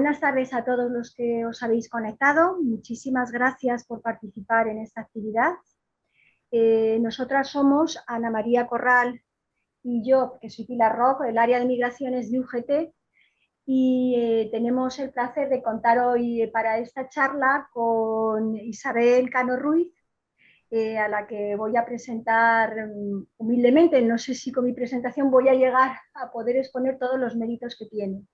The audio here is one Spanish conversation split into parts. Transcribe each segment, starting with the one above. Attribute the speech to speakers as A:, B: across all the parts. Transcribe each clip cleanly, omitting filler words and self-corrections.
A: Buenas tardes a todos los que os habéis conectado. Muchísimas gracias por participar en esta actividad. Nosotras somos Ana María Corral y yo, que soy Pilar Roc, del área de migraciones de UGT, y tenemos el placer de contar hoy para esta charla con Isabel Cano Ruiz, a la que voy a presentar humildemente. No sé si con mi presentación voy a llegar a poder exponer todos los méritos que tiene.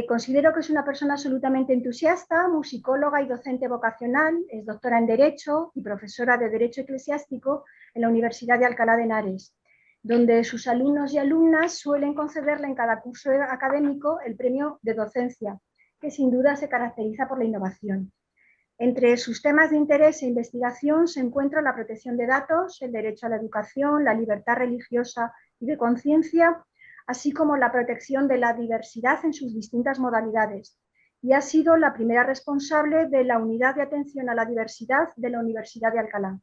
A: Considero que es una persona absolutamente entusiasta, musicóloga y docente vocacional, es doctora en Derecho y profesora de Derecho Eclesiástico en la Universidad de Alcalá de Henares, donde sus alumnos y alumnas suelen concederle en cada curso académico el premio de docencia, que sin duda se caracteriza por la innovación. Entre sus temas de interés e investigación se encuentra la protección de datos, el derecho a la educación, la libertad religiosa y de conciencia, así como la protección de la diversidad en sus distintas modalidades, y ha sido la primera responsable de la Unidad de Atención a la Diversidad de la Universidad de Alcalá.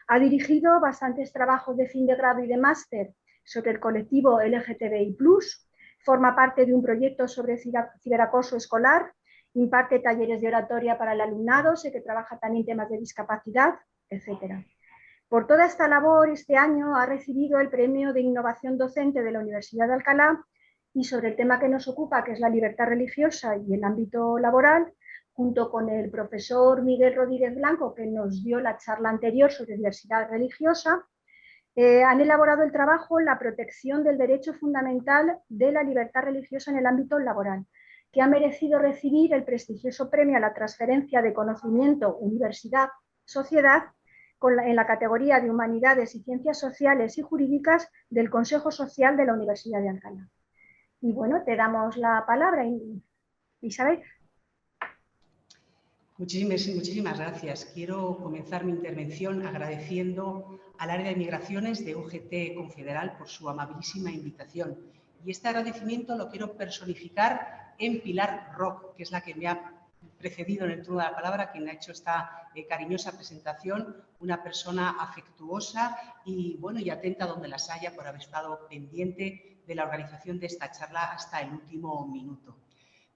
A: Ha dirigido bastantes trabajos de fin de grado y de máster sobre el colectivo LGTBI+, forma parte de un proyecto sobre ciberacoso escolar, imparte talleres de oratoria para el alumnado, sé que trabaja también temas de discapacidad, etc. Por toda esta labor, este año ha recibido el Premio de Innovación Docente de la Universidad de Alcalá, y sobre el tema que nos ocupa, que es la libertad religiosa y el ámbito laboral, junto con el profesor Miguel Rodríguez Blanco, que nos dio la charla anterior sobre diversidad religiosa, han elaborado el trabajo La protección del derecho fundamental de la libertad religiosa en el ámbito laboral, que ha merecido recibir el prestigioso premio a la transferencia de conocimiento Universidad-Sociedad en la categoría de Humanidades y Ciencias Sociales y Jurídicas del Consejo Social de la Universidad de Alcalá. Y bueno, te damos la palabra, Isabel.
B: Muchísimas gracias. Quiero comenzar mi intervención agradeciendo al área de migraciones de UGT Confederal por su amabilísima invitación. Y este agradecimiento lo quiero personificar en Pilar Roc, que es la que me ha precedido en el turno de la palabra, quien ha hecho esta cariñosa presentación, una persona afectuosa y, bueno, y atenta donde las haya por haber estado pendiente de la organización de esta charla hasta el último minuto.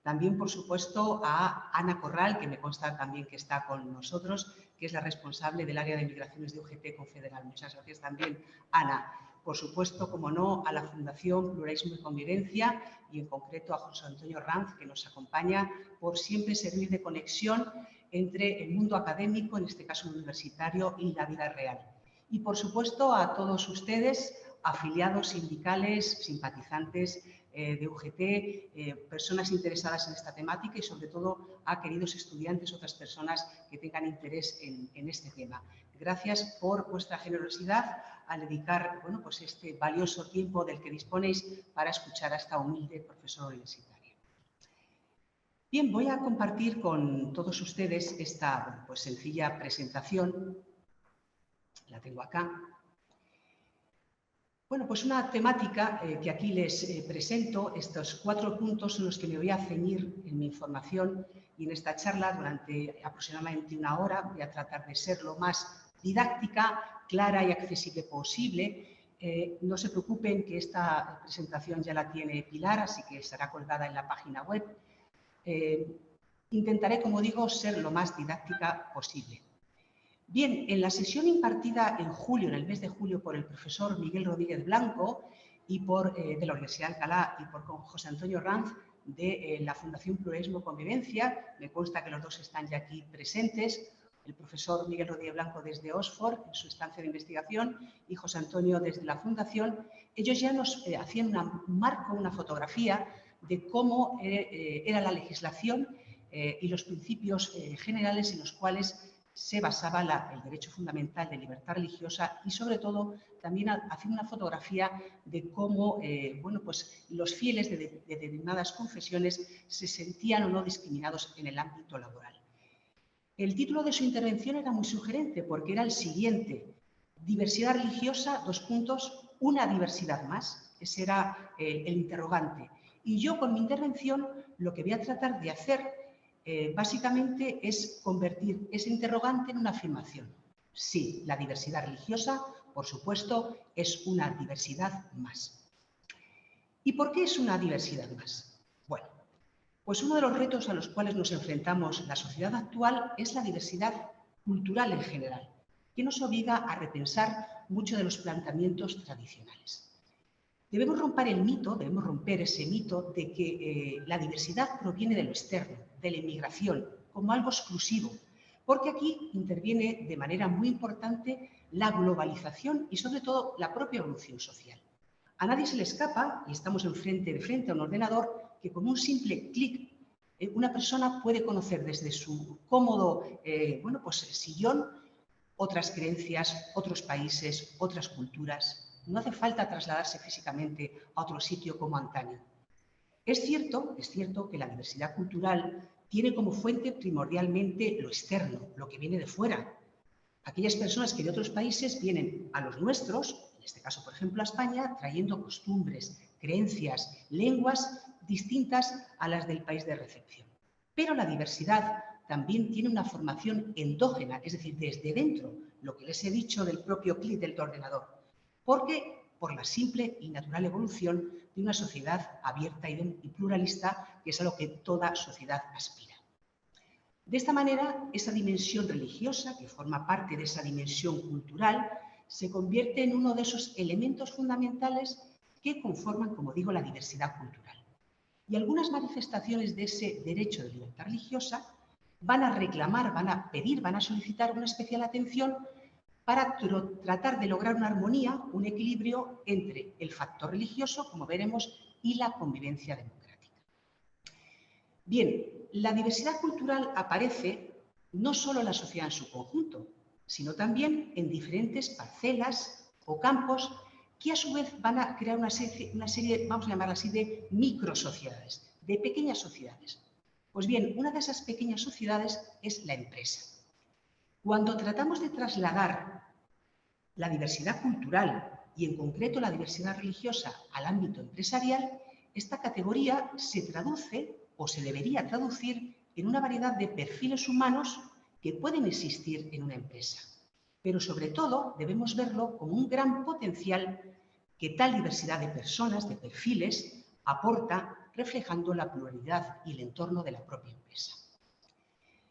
B: También, por supuesto, a Ana Corral, que me consta también que está con nosotros, que es la responsable del área de migraciones de UGT Confederal. Muchas gracias también, Ana. Por supuesto, como no, a la Fundación Pluralismo y Convivencia y en concreto a José Antonio Ranz, que nos acompaña por siempre servir de conexión entre el mundo académico, en este caso universitario, y la vida real. Y, por supuesto, a todos ustedes, afiliados sindicales, simpatizantes de UGT, personas interesadas en esta temática y, sobre todo, a queridos estudiantes, otras personas que tengan interés en este tema. Gracias por vuestra generosidad al dedicar, bueno, pues este valioso tiempo del que disponéis para escuchar a esta humilde profesora universitaria. Bien, voy a compartir con todos ustedes esta pues, sencilla presentación. La tengo acá. Bueno, pues una temática que aquí les presento, estos 4 puntos son los que me voy a ceñir en mi información y en esta charla durante aproximadamente 1 hora. Voy a tratar de ser lo más didáctica, clara y accesible posible. No se preocupen que esta presentación ya la tiene Pilar, así que estará colgada en la página web. Intentaré, como digo, ser lo más didáctica posible. Bien, en la sesión impartida en julio, en el mes de julio, por el profesor Miguel Rodríguez Blanco y de la Universidad de Alcalá y por José Antonio Ranz de la Fundación Pluralismo y Convivencia, me consta que los dos están ya aquí presentes, el profesor Miguel Rodríguez Blanco desde Oxford, en su estancia de investigación, y José Antonio desde la Fundación. Ellos ya nos hacían un marco, una fotografía de cómo era la legislación y los principios generales en los cuales se basaba el derecho fundamental de libertad religiosa y, sobre todo, también haciendo una fotografía de cómo bueno, pues los fieles de determinadas confesiones se sentían o no discriminados en el ámbito laboral. El título de su intervención era muy sugerente porque era el siguiente: diversidad religiosa, una diversidad más. Ese era el interrogante. Y yo, con mi intervención, lo que voy a tratar de hacer básicamente es convertir ese interrogante en una afirmación. Sí, la diversidad religiosa, por supuesto, es una diversidad más. ¿Y por qué es una diversidad más? Bueno, Pues uno de los retos a los cuales nos enfrentamos la sociedad actual es la diversidad cultural en general, que nos obliga a repensar muchos de los planteamientos tradicionales. Debemos romper ese mito de que la diversidad proviene de lo externo, de la inmigración, como algo exclusivo, porque aquí interviene de manera muy importante la globalización y sobre todo la propia evolución social. A nadie se le escapa, y estamos de frente a un ordenador, que con un simple clic una persona puede conocer desde su cómodo sillón otras creencias, otros países, otras culturas. No hace falta trasladarse físicamente a otro sitio como antaño. Es cierto que la diversidad cultural tiene como fuente primordialmente lo externo, lo que viene de fuera. Aquellas personas que de otros países vienen a los nuestros, en este caso, por ejemplo, a España, trayendo costumbres, creencias, lenguas distintas a las del país de recepción. Pero la diversidad también tiene una formación endógena, es decir, desde dentro, lo que les he dicho del propio clic del ordenador, porque por la simple y natural evolución de una sociedad abierta y pluralista, que es a lo que toda sociedad aspira. De esta manera, esa dimensión religiosa, que forma parte de esa dimensión cultural, se convierte en uno de esos elementos fundamentales que conforman, como digo, la diversidad cultural. Y algunas manifestaciones de ese derecho de libertad religiosa van a reclamar, van a pedir, van a solicitar una especial atención para tratar de lograr una armonía, un equilibrio entre el factor religioso, como veremos, y la convivencia democrática. Bien, la diversidad cultural aparece no solo en la sociedad en su conjunto, sino también en diferentes parcelas o campos que a su vez van a crear una serie, vamos a llamarla así, de microsociedades, de pequeñas sociedades. Pues bien, una de esas pequeñas sociedades es la empresa. Cuando tratamos de trasladar la diversidad cultural y en concreto la diversidad religiosa al ámbito empresarial, esta categoría se traduce o se debería traducir en una variedad de perfiles humanos que pueden existir en una empresa. Pero sobre todo debemos verlo como un gran potencial que tal diversidad de personas, de perfiles, aporta reflejando la pluralidad y el entorno de la propia empresa.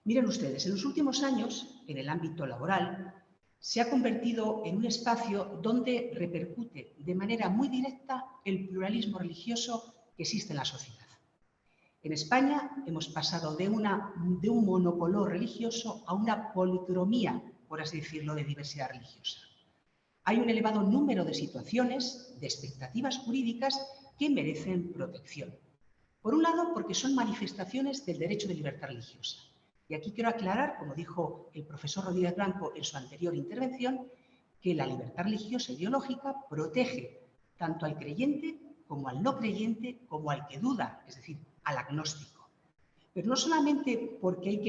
B: Miren ustedes, en los últimos años, en el ámbito laboral, se ha convertido en un espacio donde repercute de manera muy directa el pluralismo religioso que existe en la sociedad. En España hemos pasado de un monocolor religioso a una policromía, por así decirlo, de diversidad religiosa. Hay un elevado número de situaciones, de expectativas jurídicas que merecen protección. Por un lado, porque son manifestaciones del derecho de libertad religiosa. Y aquí quiero aclarar, como dijo el profesor Rodríguez Blanco en su anterior intervención, que la libertad religiosa ideológica protege tanto al creyente como al no creyente, como al que duda, es decir, al agnóstico. Pero no solamente porque hay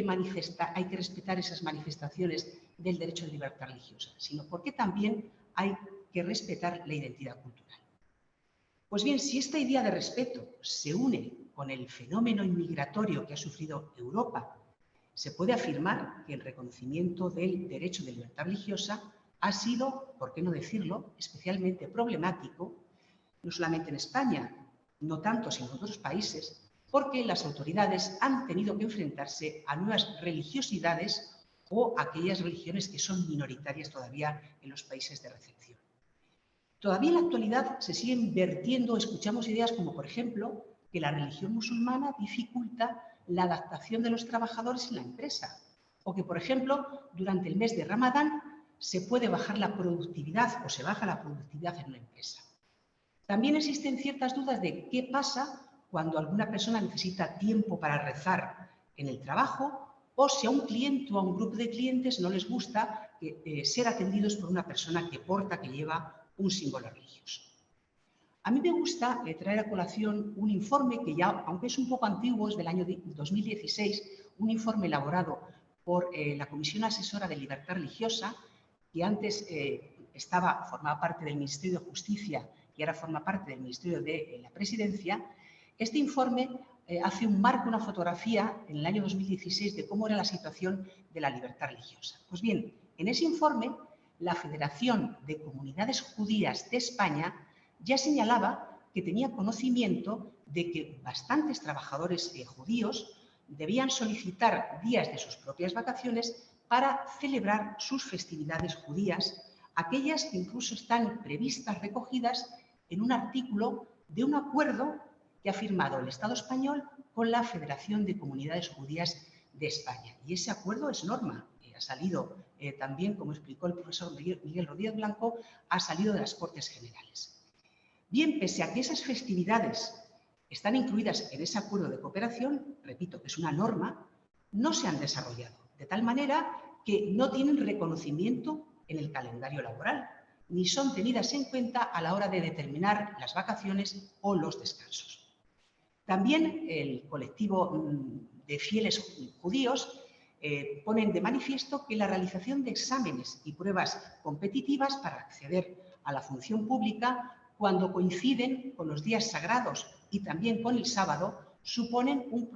B: que respetar esas manifestaciones del derecho de libertad religiosa, sino porque también hay que respetar la identidad cultural. Pues bien, si esta idea de respeto se une con el fenómeno inmigratorio que ha sufrido Europa, se puede afirmar que el reconocimiento del derecho de libertad religiosa ha sido, por qué no decirlo, especialmente problemático, no solamente en España, no tanto sino en otros países, porque las autoridades han tenido que enfrentarse a nuevas religiosidades o aquellas religiones que son minoritarias todavía en los países de recepción. Todavía en la actualidad se siguen vertiendo, escuchamos ideas como, por ejemplo, que la religión musulmana dificulta la adaptación de los trabajadores en la empresa, o que, por ejemplo, durante el mes de Ramadán se puede bajar la productividad o se baja la productividad en una empresa. También existen ciertas dudas de qué pasa cuando alguna persona necesita tiempo para rezar en el trabajo o si a un cliente o a un grupo de clientes no les gusta ser atendidos por una persona que porta, que lleva un símbolo religioso. A mí me gusta traer a colación un informe que ya, aunque es un poco antiguo, es del año 2016, un informe elaborado por la Comisión Asesora de Libertad Religiosa, que antes formaba parte del Ministerio de Justicia y ahora forma parte del Ministerio de la Presidencia. Este informe hace un marco, una fotografía en el año 2016 de cómo era la situación de la libertad religiosa. Pues bien, en ese informe, la Federación de Comunidades Judías de España ya señalaba que tenía conocimiento de que bastantes trabajadores judíos debían solicitar días de sus propias vacaciones para celebrar sus festividades judías, aquellas que incluso están previstas, recogidas en un artículo de un acuerdo que ha firmado el Estado español con la Federación de Comunidades Judías de España. Y ese acuerdo es norma, ha salido también, como explicó el profesor Miguel Rodríguez Blanco, ha salido de las Cortes Generales. Bien, pese a que esas festividades están incluidas en ese acuerdo de cooperación, repito que es una norma, no se han desarrollado, de tal manera que no tienen reconocimiento en el calendario laboral, ni son tenidas en cuenta a la hora de determinar las vacaciones o los descansos. También el colectivo de fieles judíos ponen de manifiesto que la realización de exámenes y pruebas competitivas para acceder a la función pública, cuando coinciden con los días sagrados y también con el sábado, suponen un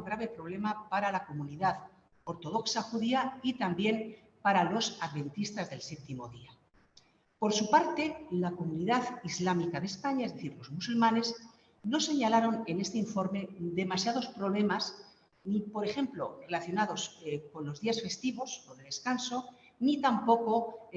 B: grave problema para la comunidad ortodoxa judía y también para los adventistas del séptimo día. Por su parte, la comunidad islámica de España, es decir, los musulmanes, no señalaron en este informe demasiados problemas, ni, por ejemplo, relacionados con los días festivos o de descanso, ni tampoco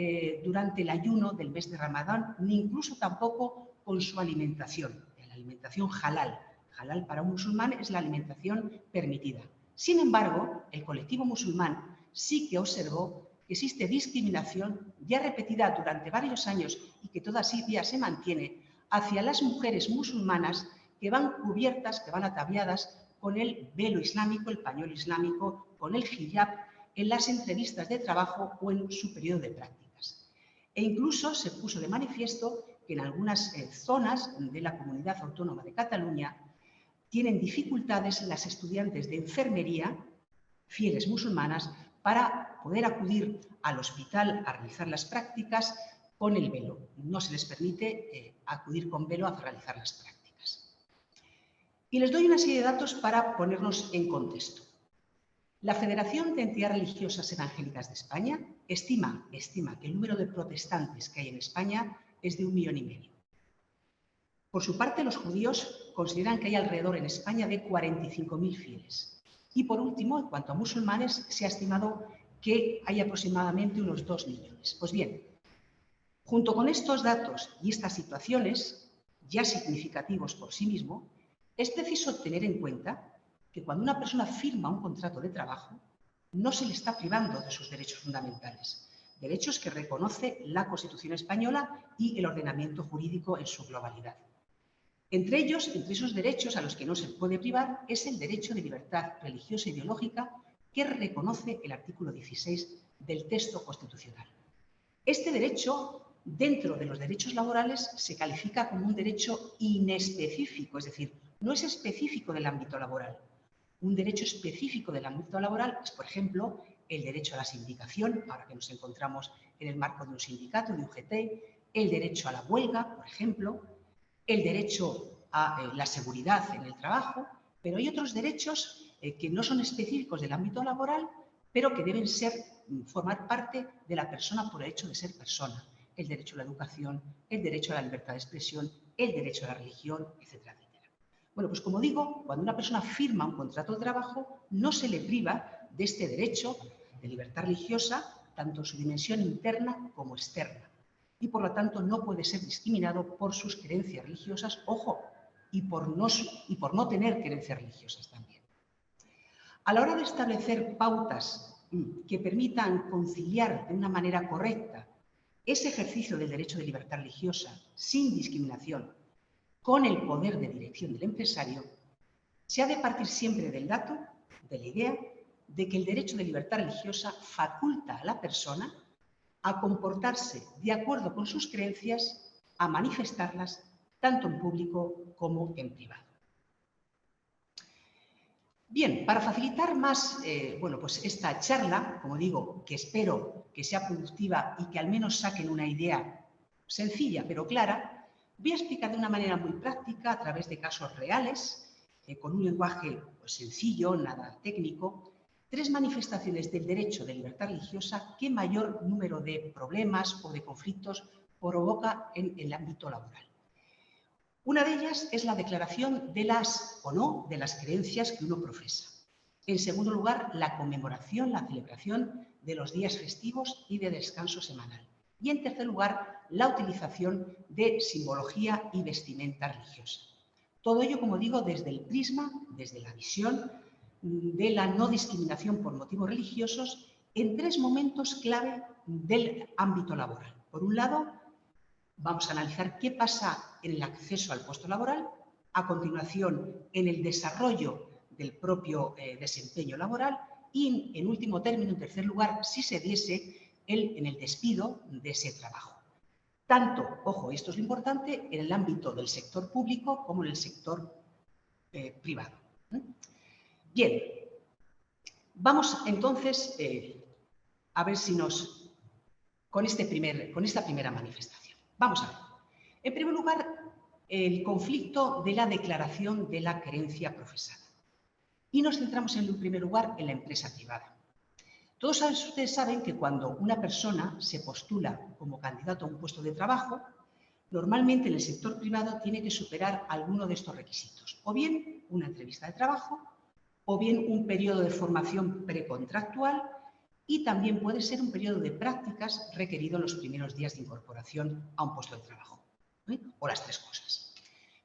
B: durante el ayuno del mes de Ramadán, ni incluso tampoco con su alimentación, la alimentación halal. Halal para un musulmán es la alimentación permitida. Sin embargo, el colectivo musulmán sí que observó que existe discriminación ya repetida durante varios años y que todavía se mantiene hacia las mujeres musulmanas que van cubiertas, que van ataviadas con el velo islámico, el pañuelo islámico, con el hijab, en las entrevistas de trabajo o en su periodo de prácticas. E incluso se puso de manifiesto que en algunas zonas de la Comunidad Autónoma de Cataluña tienen dificultades las estudiantes de enfermería, fieles musulmanas, para poder acudir al hospital a realizar las prácticas con el velo. No se les permite acudir con velo a realizar las prácticas. Y les doy una serie de datos para ponernos en contexto. La Federación de Entidades Religiosas Evangélicas de España estima que el número de protestantes que hay en España es de 1,5 millones. Por su parte, los judíos consideran que hay alrededor en España de 45.000 fieles. Y por último, en cuanto a musulmanes, se ha estimado que hay aproximadamente unos 2 millones. Pues bien, junto con estos datos y estas situaciones, ya significativos por sí mismos, es preciso tener en cuenta que cuando una persona firma un contrato de trabajo, no se le está privando de sus derechos fundamentales, derechos que reconoce la Constitución española y el ordenamiento jurídico en su globalidad. Entre esos derechos a los que no se puede privar es el derecho de libertad religiosa e ideológica que reconoce el artículo 16 del texto constitucional. Este derecho, dentro de los derechos laborales, se califica como un derecho inespecífico, es decir, no es específico del ámbito laboral. Un derecho específico del ámbito laboral es, por ejemplo, el derecho a la sindicación, ahora que nos encontramos en el marco de un sindicato, de UGT, el derecho a la huelga, por ejemplo, el derecho a la seguridad en el trabajo, pero hay otros derechos que no son específicos del ámbito laboral, pero que deben formar parte de la persona por el hecho de ser persona. El derecho a la educación, el derecho a la libertad de expresión, el derecho a la religión, etcétera, etcétera. Bueno, pues como digo, cuando una persona firma un contrato de trabajo, no se le priva de este derecho de libertad religiosa, tanto en su dimensión interna como externa. Y por lo tanto no puede ser discriminado por sus creencias religiosas, ojo, y por no tener creencias religiosas también. A la hora de establecer pautas que permitan conciliar de una manera correcta ese ejercicio del derecho de libertad religiosa sin discriminación con el poder de dirección del empresario, se ha de partir siempre del dato, de la idea, de que el derecho de libertad religiosa faculta a la persona a comportarse de acuerdo con sus creencias, a manifestarlas tanto en público como en privado. Bien, para facilitar más pues esta charla, como digo, que espero que sea productiva y que al menos saquen una idea sencilla pero clara, voy a explicar de una manera muy práctica, a través de casos reales, con un lenguaje sencillo, nada técnico, 3 manifestaciones del derecho de libertad religiosa que mayor número de problemas o de conflictos provoca en el ámbito laboral. Una de ellas es la declaración de las o no de las creencias que uno profesa. En segundo lugar, la conmemoración, la celebración de los días festivos y de descanso semanal. Y en tercer lugar, la utilización de simbología y vestimenta religiosa. Todo ello, como digo, desde el prisma, desde la visión de la no discriminación por motivos religiosos en tres momentos clave del ámbito laboral. Por un lado, vamos a analizar qué pasa en el acceso al puesto laboral, a continuación en el desarrollo del propio desempeño laboral y, en último término, en tercer lugar, si se diese en el despido de ese trabajo. Tanto, ojo, esto es lo importante, en el ámbito del sector público como en el sector privado. Bien, vamos entonces a ver si nos... con esta primera manifestación. Vamos a ver. En primer lugar, el conflicto de la declaración de la creencia profesada. Y nos centramos en primer lugar en la empresa privada. Todos ustedes saben que cuando una persona se postula como candidato a un puesto de trabajo, normalmente en el sector privado tiene que superar alguno de estos requisitos. O bien una entrevista de trabajo, o bien un periodo de formación precontractual y también puede ser un periodo de prácticas requerido en los primeros días de incorporación a un puesto de trabajo. O las tres cosas.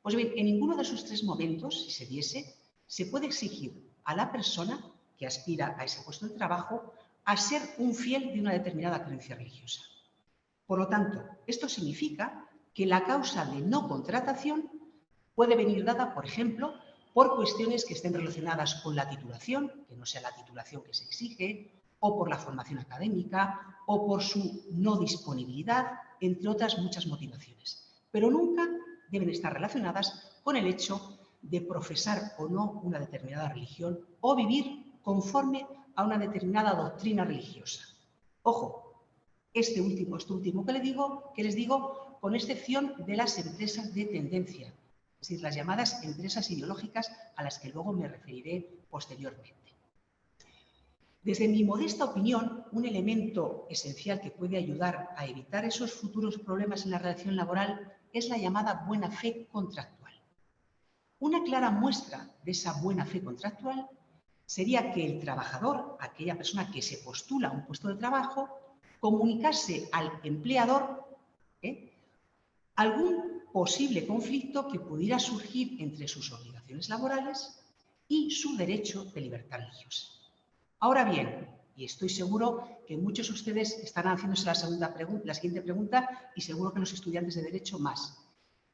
B: Pues bien, en ninguno de esos tres momentos, si se diese, se puede exigir a la persona que aspira a ese puesto de trabajo a ser un fiel de una determinada creencia religiosa. Por lo tanto, esto significa que la causa de no contratación puede venir dada, por ejemplo, por cuestiones que estén relacionadas con la titulación, que no sea la titulación que se exige, o por la formación académica, o por su no disponibilidad, entre otras muchas motivaciones. Pero nunca deben estar relacionadas con el hecho de profesar o no una determinada religión o vivir conforme a una determinada doctrina religiosa. Ojo, esto último que les digo, con excepción de las empresas de tendencia, es decir, las llamadas empresas ideológicas a las que luego me referiré posteriormente. Desde mi modesta opinión, un elemento esencial que puede ayudar a evitar esos futuros problemas en la relación laboral es la llamada buena fe contractual. Una clara muestra de esa buena fe contractual sería que el trabajador, aquella persona que se postula a un puesto de trabajo, comunicase al empleador algún posible conflicto que pudiera surgir entre sus obligaciones laborales y su derecho de libertad religiosa. Ahora bien, y estoy seguro que muchos de ustedes estarán haciéndose la siguiente pregunta y seguro que los estudiantes de Derecho más.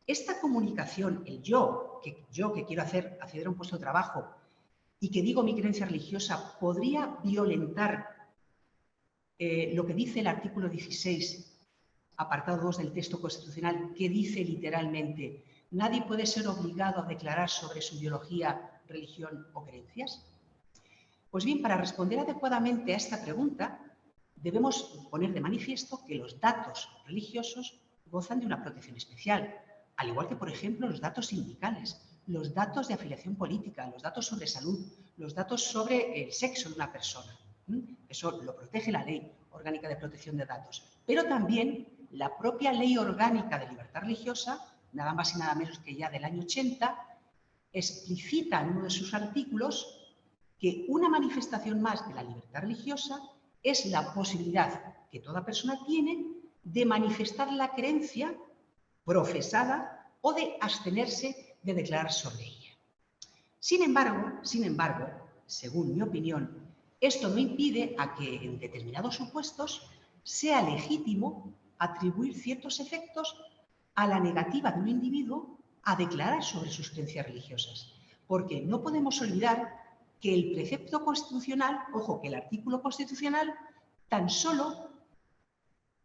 B: Esta comunicación, el yo que quiero acceder a un puesto de trabajo y que digo mi creencia religiosa, ¿podría violentar lo que dice el artículo 16, apartado 2 del texto constitucional, que dice literalmente: nadie puede ser obligado a declarar sobre su ideología, religión o creencias? Pues bien, para responder adecuadamente a esta pregunta, debemos poner de manifiesto que los datos religiosos gozan de una protección especial, al igual que, por ejemplo, los datos sindicales, los datos de afiliación política, los datos sobre salud, los datos sobre el sexo de una persona. Eso lo protege la Ley Orgánica de Protección de Datos. Pero también la propia Ley Orgánica de Libertad Religiosa, nada más y nada menos que ya del año 80, explicita en uno de sus artículos que una manifestación más de la libertad religiosa es la posibilidad que toda persona tiene de manifestar la creencia profesada o de abstenerse de declarar sobre ella. Sin embargo, según mi opinión, esto no impide a que en determinados supuestos sea legítimo atribuir ciertos efectos a la negativa de un individuo a declarar sobre sus creencias religiosas, porque no podemos olvidar que el precepto constitucional, ojo, que el artículo constitucional tan solo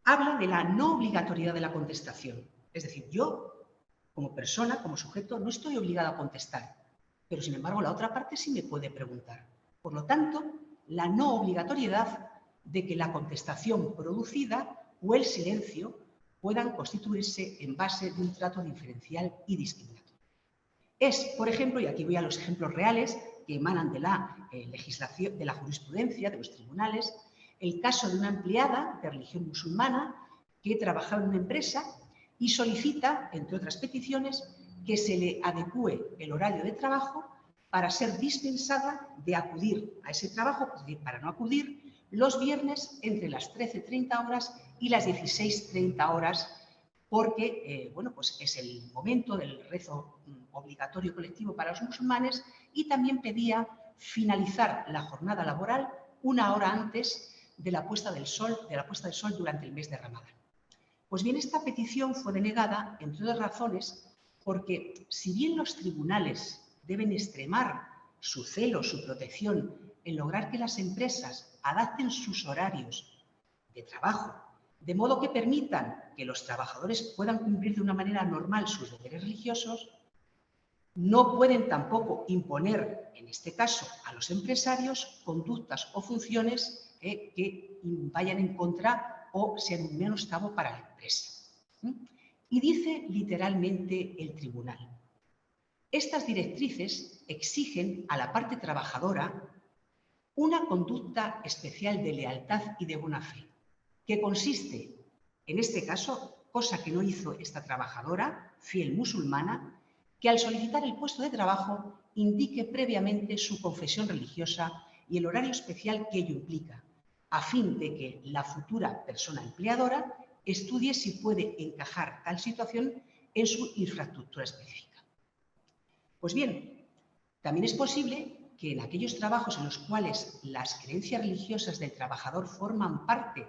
B: habla de la no obligatoriedad de la contestación. Es decir, yo, como persona, como sujeto, no estoy obligado a contestar, pero sin embargo la otra parte sí me puede preguntar. Por lo tanto, la no obligatoriedad de que la contestación producida o el silencio puedan constituirse en base de un trato diferencial y discriminatorio. Es, por ejemplo, y aquí voy a los ejemplos reales que emanan de la legislación, de la jurisprudencia, de los tribunales, el caso de una empleada de religión musulmana que trabajaba en una empresa y solicita, entre otras peticiones, que se le adecúe el horario de trabajo para ser dispensada de acudir a ese trabajo, es decir, para no acudir los viernes entre las 13:30 horas y las 16:30 horas, porque bueno, pues es el momento del rezo obligatorio colectivo para los musulmanes, y también pedía finalizar la jornada laboral 1 hora antes de la puesta del sol durante el mes de Ramadán. Pues bien, esta petición fue denegada, entre otras razones, porque si bien los tribunales deben extremar su celo, su protección en lograr que las empresas adapten sus horarios de trabajo, de modo que permitan que los trabajadores puedan cumplir de una manera normal sus deberes religiosos, no pueden tampoco imponer, en este caso, a los empresarios conductas o funciones que vayan en contra o sean un menoscabo para la empresa. Y dice literalmente el tribunal: estas directrices exigen a la parte trabajadora una conducta especial de lealtad y de buena fe, que consiste, en este caso, cosa que no hizo esta trabajadora, fiel musulmana, que al solicitar el puesto de trabajo indique previamente su confesión religiosa y el horario especial que ello implica, a fin de que la futura persona empleadora estudie si puede encajar tal situación en su infraestructura específica. Pues bien, también es posible que en aquellos trabajos en los cuales las creencias religiosas del trabajador forman parte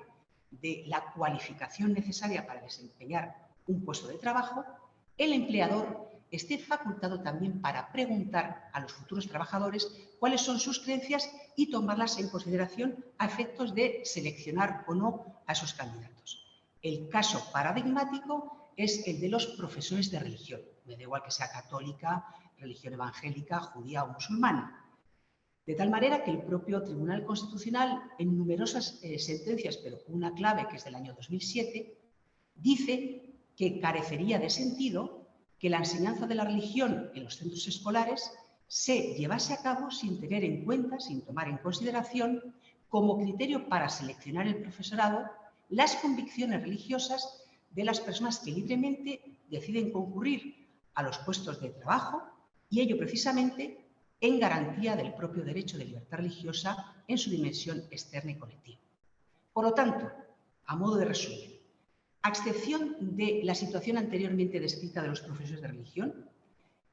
B: de la cualificación necesaria para desempeñar un puesto de trabajo, el empleador esté facultado también para preguntar a los futuros trabajadores cuáles son sus creencias y tomarlas en consideración a efectos de seleccionar o no a esos candidatos. El caso paradigmático es el de los profesores de religión. Me da igual que sea católica, religión evangélica, judía o musulmana. De tal manera que el propio Tribunal Constitucional, en numerosas sentencias, pero una clave que es del año 2007, dice que carecería de sentido que la enseñanza de la religión en los centros escolares se llevase a cabo sin tener en cuenta, sin tomar en consideración, como criterio para seleccionar el profesorado, las convicciones religiosas de las personas que libremente deciden concurrir a los puestos de trabajo, y ello precisamente en garantía del propio derecho de libertad religiosa en su dimensión externa y colectiva. Por lo tanto, a modo de resumen, a excepción de la situación anteriormente descrita de los profesores de religión,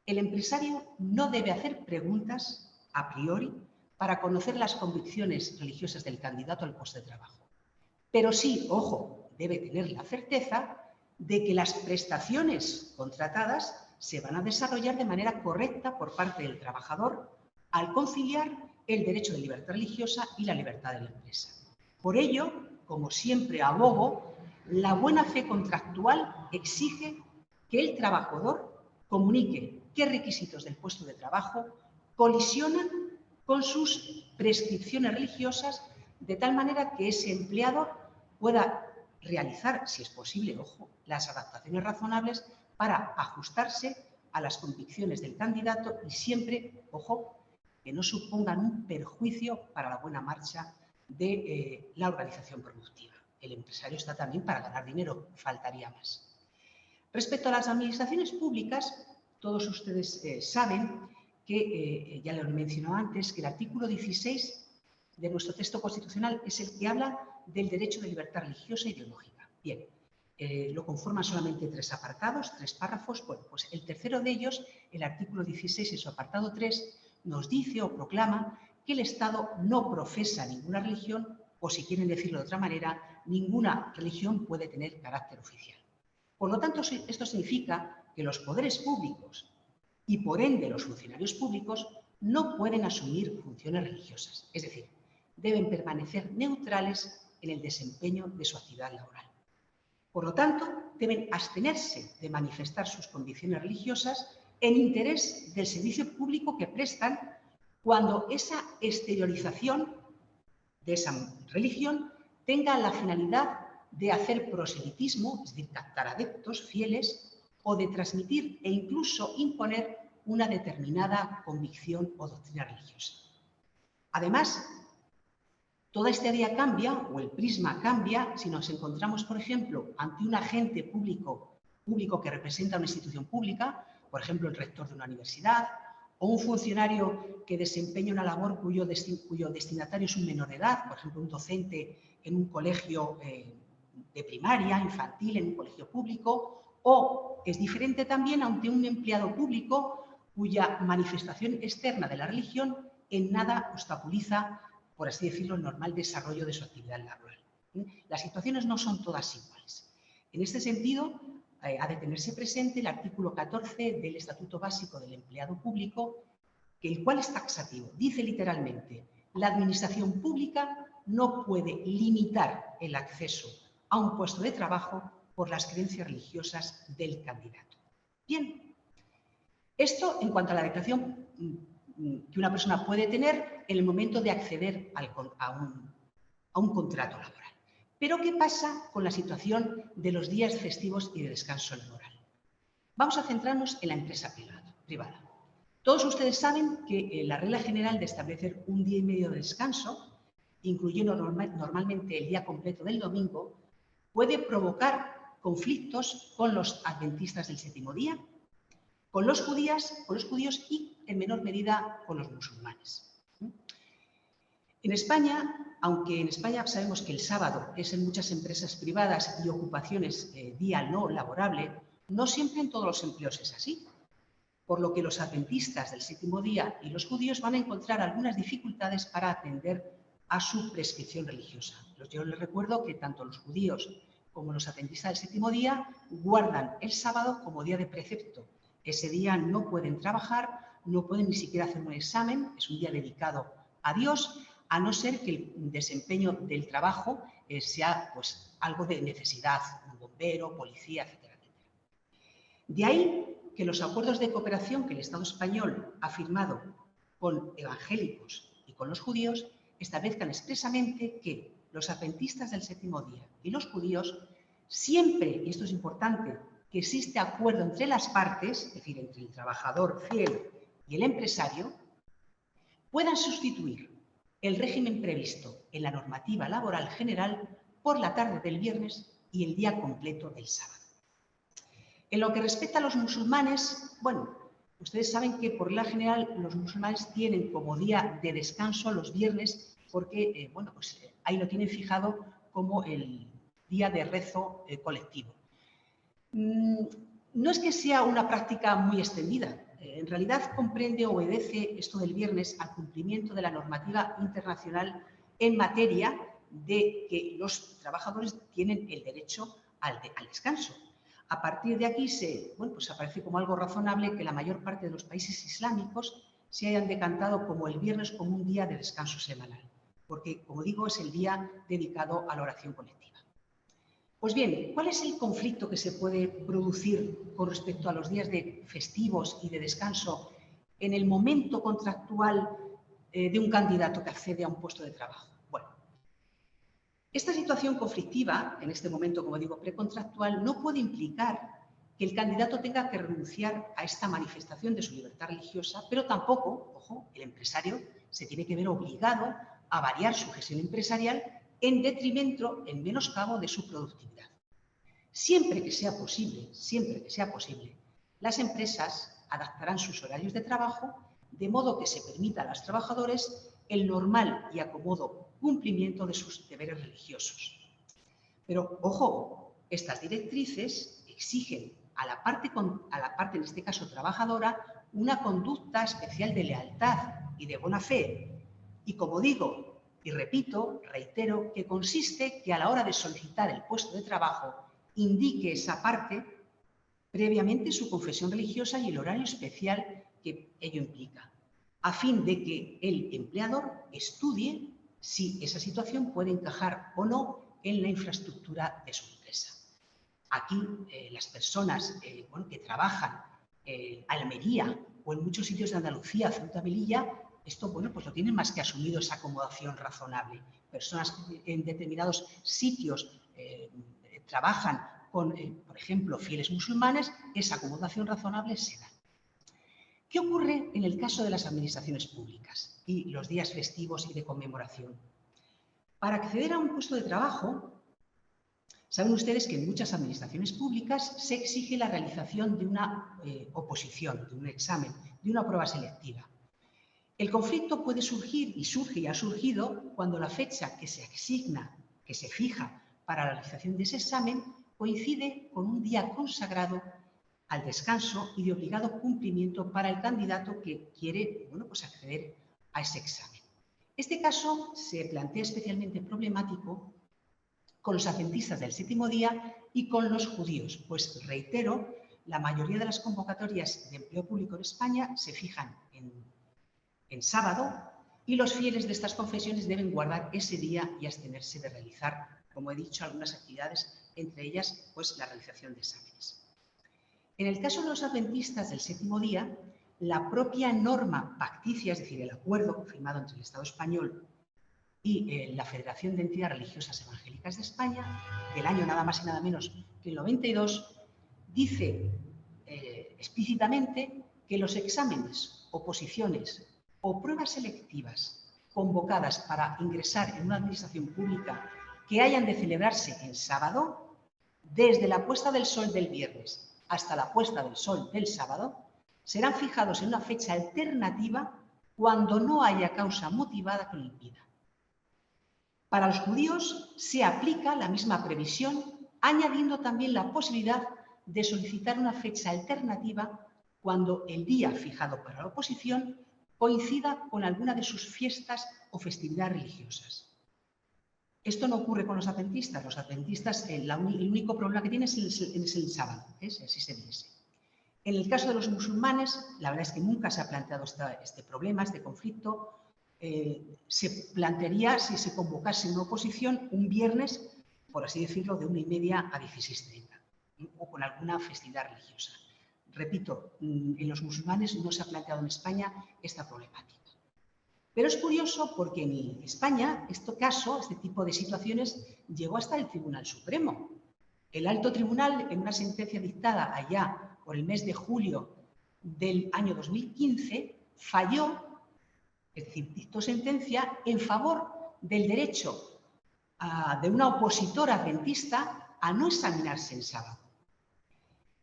B: el empresario no debe hacer preguntas a priori para conocer las convicciones religiosas del candidato al puesto de trabajo. Pero sí, ojo, debe tener la certeza de que las prestaciones contratadas se van a desarrollar de manera correcta por parte del trabajador al conciliar el derecho de libertad religiosa y la libertad de la empresa. Por ello, como siempre abogo, la buena fe contractual exige que el trabajador comunique qué requisitos del puesto de trabajo colisionan con sus prescripciones religiosas, de tal manera que ese empleador pueda realizar, si es posible, ojo, las adaptaciones razonables para ajustarse a las convicciones del candidato y siempre, ojo, que no supongan un perjuicio para la buena marcha de la organización productiva. El empresario está también para ganar dinero, faltaría más. Respecto a las administraciones públicas, todos ustedes saben que, ya lo he mencionado antes, que el artículo 16 de nuestro texto constitucional es el que habla del derecho de libertad religiosa e ideológica. Bien, lo conforman solamente 3 apartados, 3 párrafos. Bueno, pues el tercero de ellos, el artículo 16 en su apartado 3, nos dice o proclama que el Estado no profesa ninguna religión, o si quieren decirlo de otra manera, ninguna religión puede tener carácter oficial. Por lo tanto, esto significa que los poderes públicos y, por ende, los funcionarios públicos no pueden asumir funciones religiosas, es decir, deben permanecer neutrales en el desempeño de su actividad laboral. Por lo tanto, deben abstenerse de manifestar sus convicciones religiosas en interés del servicio público que prestan, cuando esa exteriorización de esa religión tenga la finalidad de hacer proselitismo, es decir, captar adeptos fieles, o de transmitir e incluso imponer una determinada convicción o doctrina religiosa. Además, toda esta idea cambia, o el prisma cambia, si nos encontramos, por ejemplo, ante un agente público que representa una institución pública, por ejemplo, el rector de una universidad, o un funcionario que desempeña una labor cuyo destinatario es un menor de edad, por ejemplo, un docente en un colegio de primaria, infantil, en un colegio público, o es diferente también ante un empleado público cuya manifestación externa de la religión en nada obstaculiza, por así decirlo, el normal desarrollo de su actividad laboral. Las situaciones no son todas iguales. En este sentido, ha de tenerse presente el artículo 14 del Estatuto Básico del Empleado Público, el cual es taxativo. Dice literalmente: la administración pública no puede limitar el acceso a un puesto de trabajo por las creencias religiosas del candidato. Bien, esto en cuanto a la declaración que una persona puede tener en el momento de acceder a un contrato laboral. Pero, ¿qué pasa con la situación de los días festivos y de descanso laboral? Vamos a centrarnos en la empresa privada. Todos ustedes saben que la regla general de establecer un día y medio de descanso, incluyendo normalmente el día completo del domingo, puede provocar conflictos con los adventistas del séptimo día, con los judíos y, en menor medida, con los musulmanes. En España, aunque en España sabemos que el sábado es en muchas empresas privadas y ocupaciones día no laborable, no siempre en todos los empleos es así, por lo que los adventistas del séptimo día y los judíos van a encontrar algunas dificultades para atender a su prescripción religiosa. Yo les recuerdo que tanto los judíos como los adventistas del séptimo día guardan el sábado como día de precepto. Ese día no pueden trabajar, no pueden ni siquiera hacer un examen, es un día dedicado a Dios, a no ser que el desempeño del trabajo sea pues, algo de necesidad, un bombero, policía, etcétera, etcétera. De ahí que los acuerdos de cooperación que el Estado español ha firmado con evangélicos y con los judíos establezcan expresamente que los adventistas del séptimo día y los judíos, siempre, y esto es importante, que existe acuerdo entre las partes, es decir, entre el trabajador fiel y el empresario, puedan sustituir el régimen previsto en la normativa laboral general por la tarde del viernes y el día completo del sábado. En lo que respecta a los musulmanes, bueno, ustedes saben que por regla general los musulmanes tienen como día de descanso los viernes porque, bueno, pues ahí lo tienen fijado como el día de rezo colectivo. No es que sea una práctica muy extendida. En realidad comprende o obedece esto del viernes al cumplimiento de la normativa internacional en materia de que los trabajadores tienen el derecho al descanso. A partir de aquí pues aparece como algo razonable que la mayor parte de los países islámicos se hayan decantado como el viernes como un día de descanso semanal, porque, como digo, es el día dedicado a la oración colectiva. Pues bien, ¿cuál es el conflicto que se puede producir con respecto a los días de festivos y de descanso en el momento contractual de un candidato que accede a un puesto de trabajo? Bueno, esta situación conflictiva, en este momento, como digo, precontractual, no puede implicar que el candidato tenga que renunciar a esta manifestación de su libertad religiosa, pero tampoco, ojo, el empresario se tiene que ver obligado a variar su gestión empresarial en detrimento, en menoscabo de su productividad. Siempre que sea posible, las empresas adaptarán sus horarios de trabajo de modo que se permita a los trabajadores el normal y acomodo cumplimiento de sus deberes religiosos. Pero, ojo, estas directrices exigen a la parte, en este caso trabajadora, una conducta especial de lealtad y de buena fe. Y como digo, y repito, reitero, que consiste que a la hora de solicitar el puesto de trabajo indique esa parte previamente su confesión religiosa y el horario especial que ello implica, a fin de que el empleador estudie si esa situación puede encajar o no en la infraestructura de su empresa. Aquí las personas que trabajan en Almería o en muchos sitios de Andalucía, Ceuta, Melilla, esto, pues lo tienen más que asumido, esa acomodación razonable. Personas en determinados sitios trabajan con, por ejemplo, fieles musulmanes, esa acomodación razonable se da. ¿Qué ocurre en el caso de las administraciones públicas y los días festivos y de conmemoración? Para acceder a un puesto de trabajo, Saben ustedes que en muchas administraciones públicas se exige la realización de una oposición, de un examen, de una prueba selectiva. El conflicto puede surgir, y surge y ha surgido, cuando la fecha que se asigna, que se fija para la realización de ese examen, coincide con un día consagrado al descanso y de obligado cumplimiento para el candidato que quiere, bueno, pues acceder a ese examen. Este caso se plantea especialmente problemático con los adventistas del séptimo día y con los judíos, pues reitero, la mayoría de las convocatorias de empleo público en España se fijan en sábado y los fieles de estas confesiones deben guardar ese día y abstenerse de realizar, como he dicho, algunas actividades, entre ellas pues la realización de exámenes. En el caso de los adventistas del séptimo día, la propia norma pacticia, es decir, el acuerdo firmado entre el Estado español y la Federación de Entidades Religiosas Evangélicas de España, del año nada más y nada menos que el 92, dice explícitamente que los exámenes, oposiciones o pruebas selectivas convocadas para ingresar en una administración pública que hayan de celebrarse en sábado, desde la puesta del sol del viernes hasta la puesta del sol del sábado, serán fijados en una fecha alternativa cuando no haya causa motivada que lo impida. Para los judíos se aplica la misma previsión, añadiendo también la posibilidad de solicitar una fecha alternativa cuando el día fijado para la oposición coincida con alguna de sus fiestas o festividades religiosas. Esto no ocurre con los adventistas. Los adventistas, el único problema que tienen es el sábado, es el 6 En el caso de los musulmanes, la verdad es que nunca se ha planteado este problema, este conflicto. Se plantearía si se convocase una oposición un viernes, por así decirlo, de 1:30 a 16:30, o con alguna festividad religiosa. Repito, en los musulmanes no se ha planteado en España esta problemática. Pero es curioso porque en España este tipo de situaciones llegó hasta el Tribunal Supremo. El Alto Tribunal, en una sentencia dictada allá por el mes de julio del año 2015, falló, es decir, dictó sentencia en favor del derecho de una opositora adventista a no examinarse en sábado.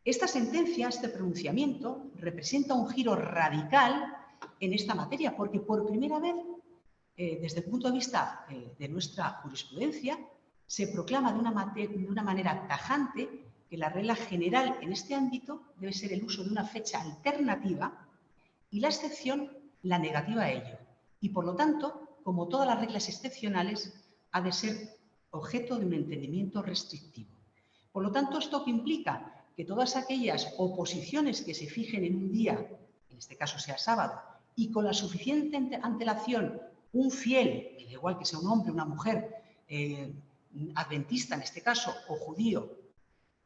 B: Esta sentencia, este pronunciamiento, representa un giro radical en esta materia, porque por primera vez, desde el punto de vista de nuestra jurisprudencia, se proclama de una manera tajante que la regla general en este ámbito debe ser el uso de una fecha alternativa y la excepción, la negativa a ello. Y por lo tanto, como todas las reglas excepcionales, ha de ser objeto de un entendimiento restrictivo. Por lo tanto, ¿esto qué implica? Que todas aquellas oposiciones que se fijen en un día, en este caso sea sábado, y con la suficiente antelación, un fiel, me da igual que sea un hombre, una mujer, adventista en este caso, o judío,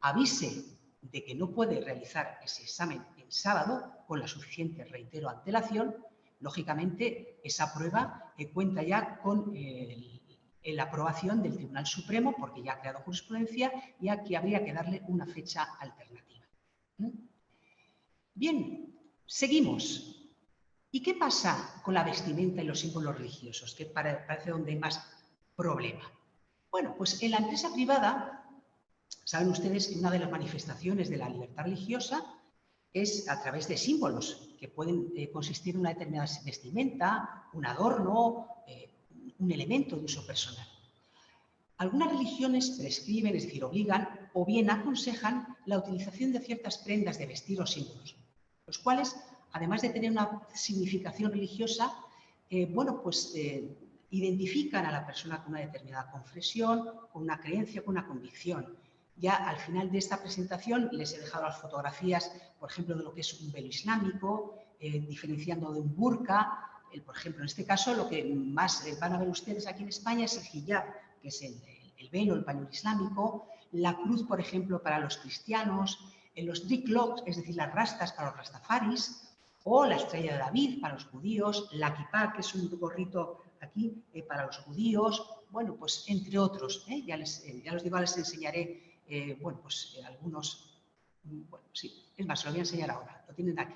B: avise de que no puede realizar ese examen en sábado con la suficiente, reitero, antelación, lógicamente esa prueba cuenta ya con la aprobación del Tribunal Supremo, porque ya ha creado jurisprudencia y aquí habría que darle una fecha alternativa. Bien, seguimos. ¿Y qué pasa con la vestimenta y los símbolos religiosos? Que parece donde hay más problema. Bueno, pues en la empresa privada, saben ustedes que una de las manifestaciones de la libertad religiosa es a través de símbolos que pueden consistir en una determinada vestimenta, un adorno, un elemento de uso personal. Algunas religiones prescriben, es decir, obligan o bien aconsejan la utilización de ciertas prendas de vestir o símbolos, los cuales, además de tener una significación religiosa, identifican a la persona con una determinada confesión, con una creencia, con una convicción. Ya al final de esta presentación les he dejado las fotografías, por ejemplo, de lo que es un velo islámico, diferenciando de un burka. Por ejemplo, en este caso, lo que más van a ver ustedes aquí en España es el hijab, que es el velo, el pañuelo islámico, la cruz, por ejemplo, para los cristianos, los driklocks, es decir, las rastas para los rastafaris, o la estrella de David para los judíos, la kipá, que es un gorrito aquí para los judíos, bueno, pues entre otros. Ya los digo, les enseñaré algunos, bueno, sí, es más, se lo voy a enseñar ahora, lo tienen aquí,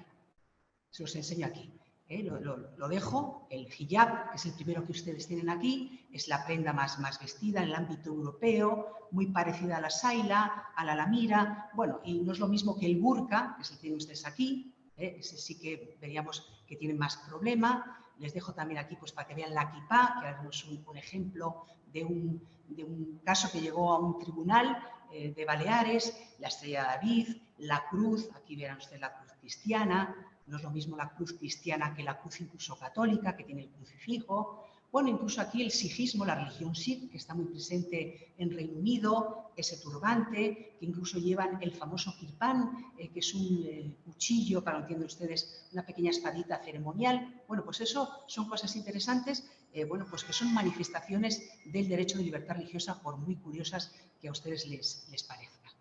B: se los enseño aquí. Lo dejo. El hijab, que es el primero que ustedes tienen aquí, es la prenda más vestida en el ámbito europeo, muy parecida a la saila, a la lamira. Bueno, y no es lo mismo que el burka, que es el que tienen ustedes aquí. Ese sí que veríamos que tienen más problema. Les dejo también aquí pues, para que vean la kipá, que haremos un ejemplo de un caso que llegó a un tribunal de Baleares, la estrella de David, la cruz, aquí verán ustedes la cruz cristiana. No es lo mismo la cruz cristiana que la cruz incluso católica, que tiene el crucifijo. Bueno, incluso aquí el sijismo, la religión sikh, que está muy presente en Reino Unido, ese turbante, que incluso llevan el famoso kirpán, que es un cuchillo, para que entiendan ustedes, una pequeña espadita ceremonial. Bueno, pues eso son cosas interesantes, bueno, pues que son manifestaciones del derecho de libertad religiosa, por muy curiosas que a ustedes les parezca.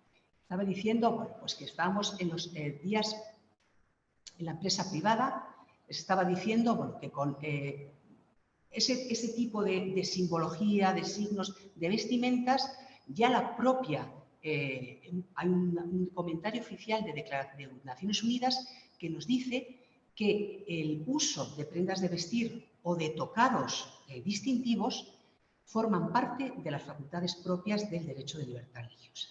B: Estaba diciendo, bueno, pues que estábamos en los días en la empresa privada. Les estaba diciendo bueno, que con ese tipo de simbología, de signos, de vestimentas, ya la propia, hay un comentario oficial de Naciones Unidas que nos dice que el uso de prendas de vestir o de tocados distintivos forman parte de las facultades propias del derecho de libertad religiosa.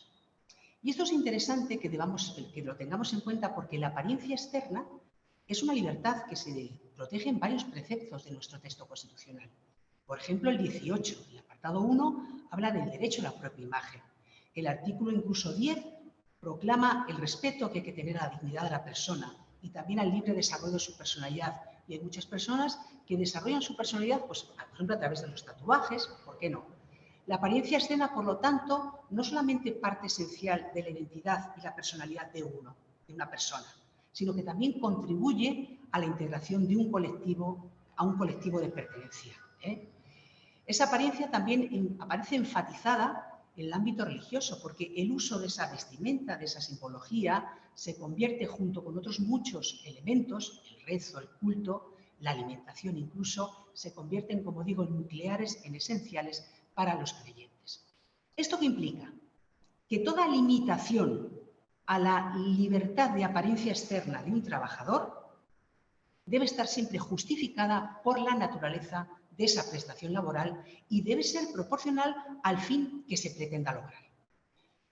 B: Y esto es interesante que lo tengamos en cuenta, porque la apariencia externa es una libertad que se protege en varios preceptos de nuestro texto constitucional. Por ejemplo, el 18, el apartado 1, habla del derecho a la propia imagen. El artículo incluso 10 proclama el respeto que hay que tener a la dignidad de la persona y también al libre desarrollo de su personalidad. Y hay muchas personas que desarrollan su personalidad, pues, por ejemplo, a través de los tatuajes, ¿por qué no? La apariencia externa, por lo tanto, no solamente parte esencial de la identidad y la personalidad de una persona, sino que también contribuye a la integración de un colectivo, a un colectivo de pertenencia. Esa apariencia también aparece enfatizada en el ámbito religioso, porque el uso de esa vestimenta, de esa simbología, se convierte, junto con otros muchos elementos, el rezo, el culto, la alimentación incluso, se convierten, como digo, en nucleares, en esenciales para los creyentes. ¿Esto qué implica? Que toda limitación a la libertad de apariencia externa de un trabajador debe estar siempre justificada por la naturaleza de esa prestación laboral y debe ser proporcional al fin que se pretenda lograr.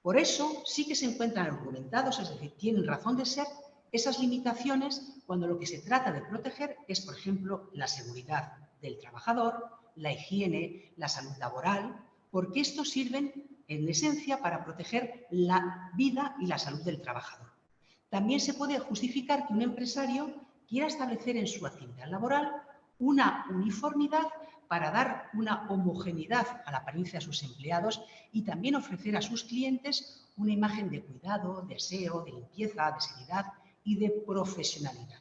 B: Por eso sí que se encuentran argumentados, es decir, tienen razón de ser esas limitaciones cuando lo que se trata de proteger es, por ejemplo, la seguridad del trabajador, la higiene, la salud laboral, porque estos sirven en esencia para proteger la vida y la salud del trabajador. También se puede justificar que un empresario quiera establecer en su actividad laboral una uniformidad para dar una homogeneidad a la apariencia de sus empleados y también ofrecer a sus clientes una imagen de cuidado, de aseo, de limpieza, de seriedad y de profesionalidad.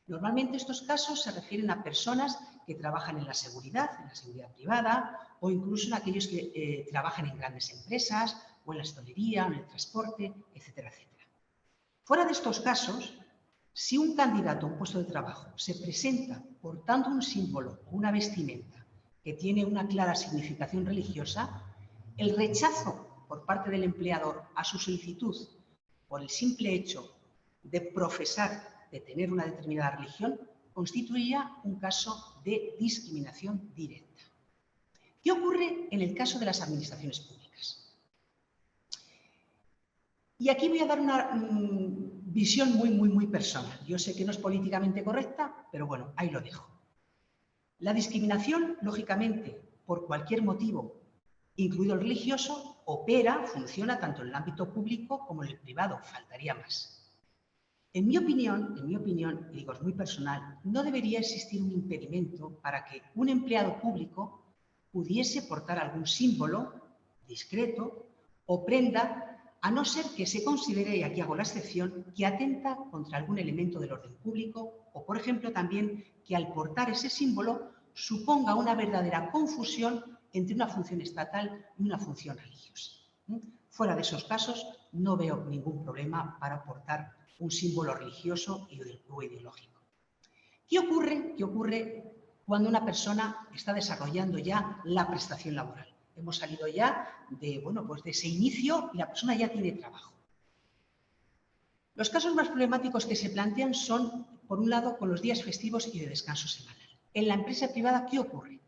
B: Normalmente estos casos se refieren a personas que trabajan en la seguridad privada, o incluso en aquellos que trabajan en grandes empresas, o en la hostelería, o en el transporte, etcétera, etcétera. Fuera de estos casos, si un candidato a un puesto de trabajo se presenta portando un símbolo o una vestimenta que tiene una clara significación religiosa, el rechazo por parte del empleador a su solicitud por el simple hecho de profesar, de tener una determinada religión, constituiría un caso de discriminación directa. ¿Qué ocurre en el caso de las administraciones públicas? Y aquí voy a dar una visión muy personal. Yo sé que no es políticamente correcta, pero bueno, ahí lo dejo. La discriminación, lógicamente, por cualquier motivo, incluido el religioso, funciona tanto en el ámbito público como en el privado, faltaría más. En mi opinión, y digo es muy personal, no debería existir un impedimento para que un empleado público pudiese portar algún símbolo discreto o prenda, a no ser que se considere, y aquí hago la excepción, que atenta contra algún elemento del orden público o, por ejemplo, también que al portar ese símbolo suponga una verdadera confusión entre una función estatal y una función religiosa. Fuera de esos casos, no veo ningún problema para portar un símbolo religioso o ideológico. ¿Qué ocurre cuando una persona está desarrollando ya la prestación laboral? Hemos salido ya de ese inicio y la persona ya tiene trabajo. Los casos más problemáticos que se plantean son por un lado, con los días festivos y de descanso semanal. En la empresa privada, ¿qué ocurre?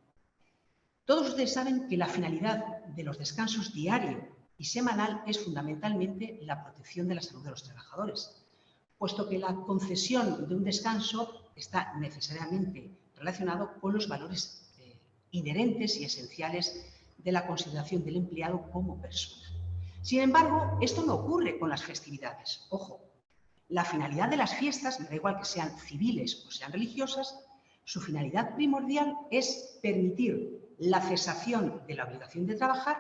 B: Todos ustedes saben que la finalidad de los descansos diario y semanal es fundamentalmente la protección de la salud de los trabajadores, puesto que la concesión de un descanso está necesariamente relacionado con los valores inherentes y esenciales de la consideración del empleado como persona. Sin embargo, esto no ocurre con las festividades. Ojo, la finalidad de las fiestas, me da igual que sean civiles o sean religiosas, su finalidad primordial es permitir la cesación de la obligación de trabajar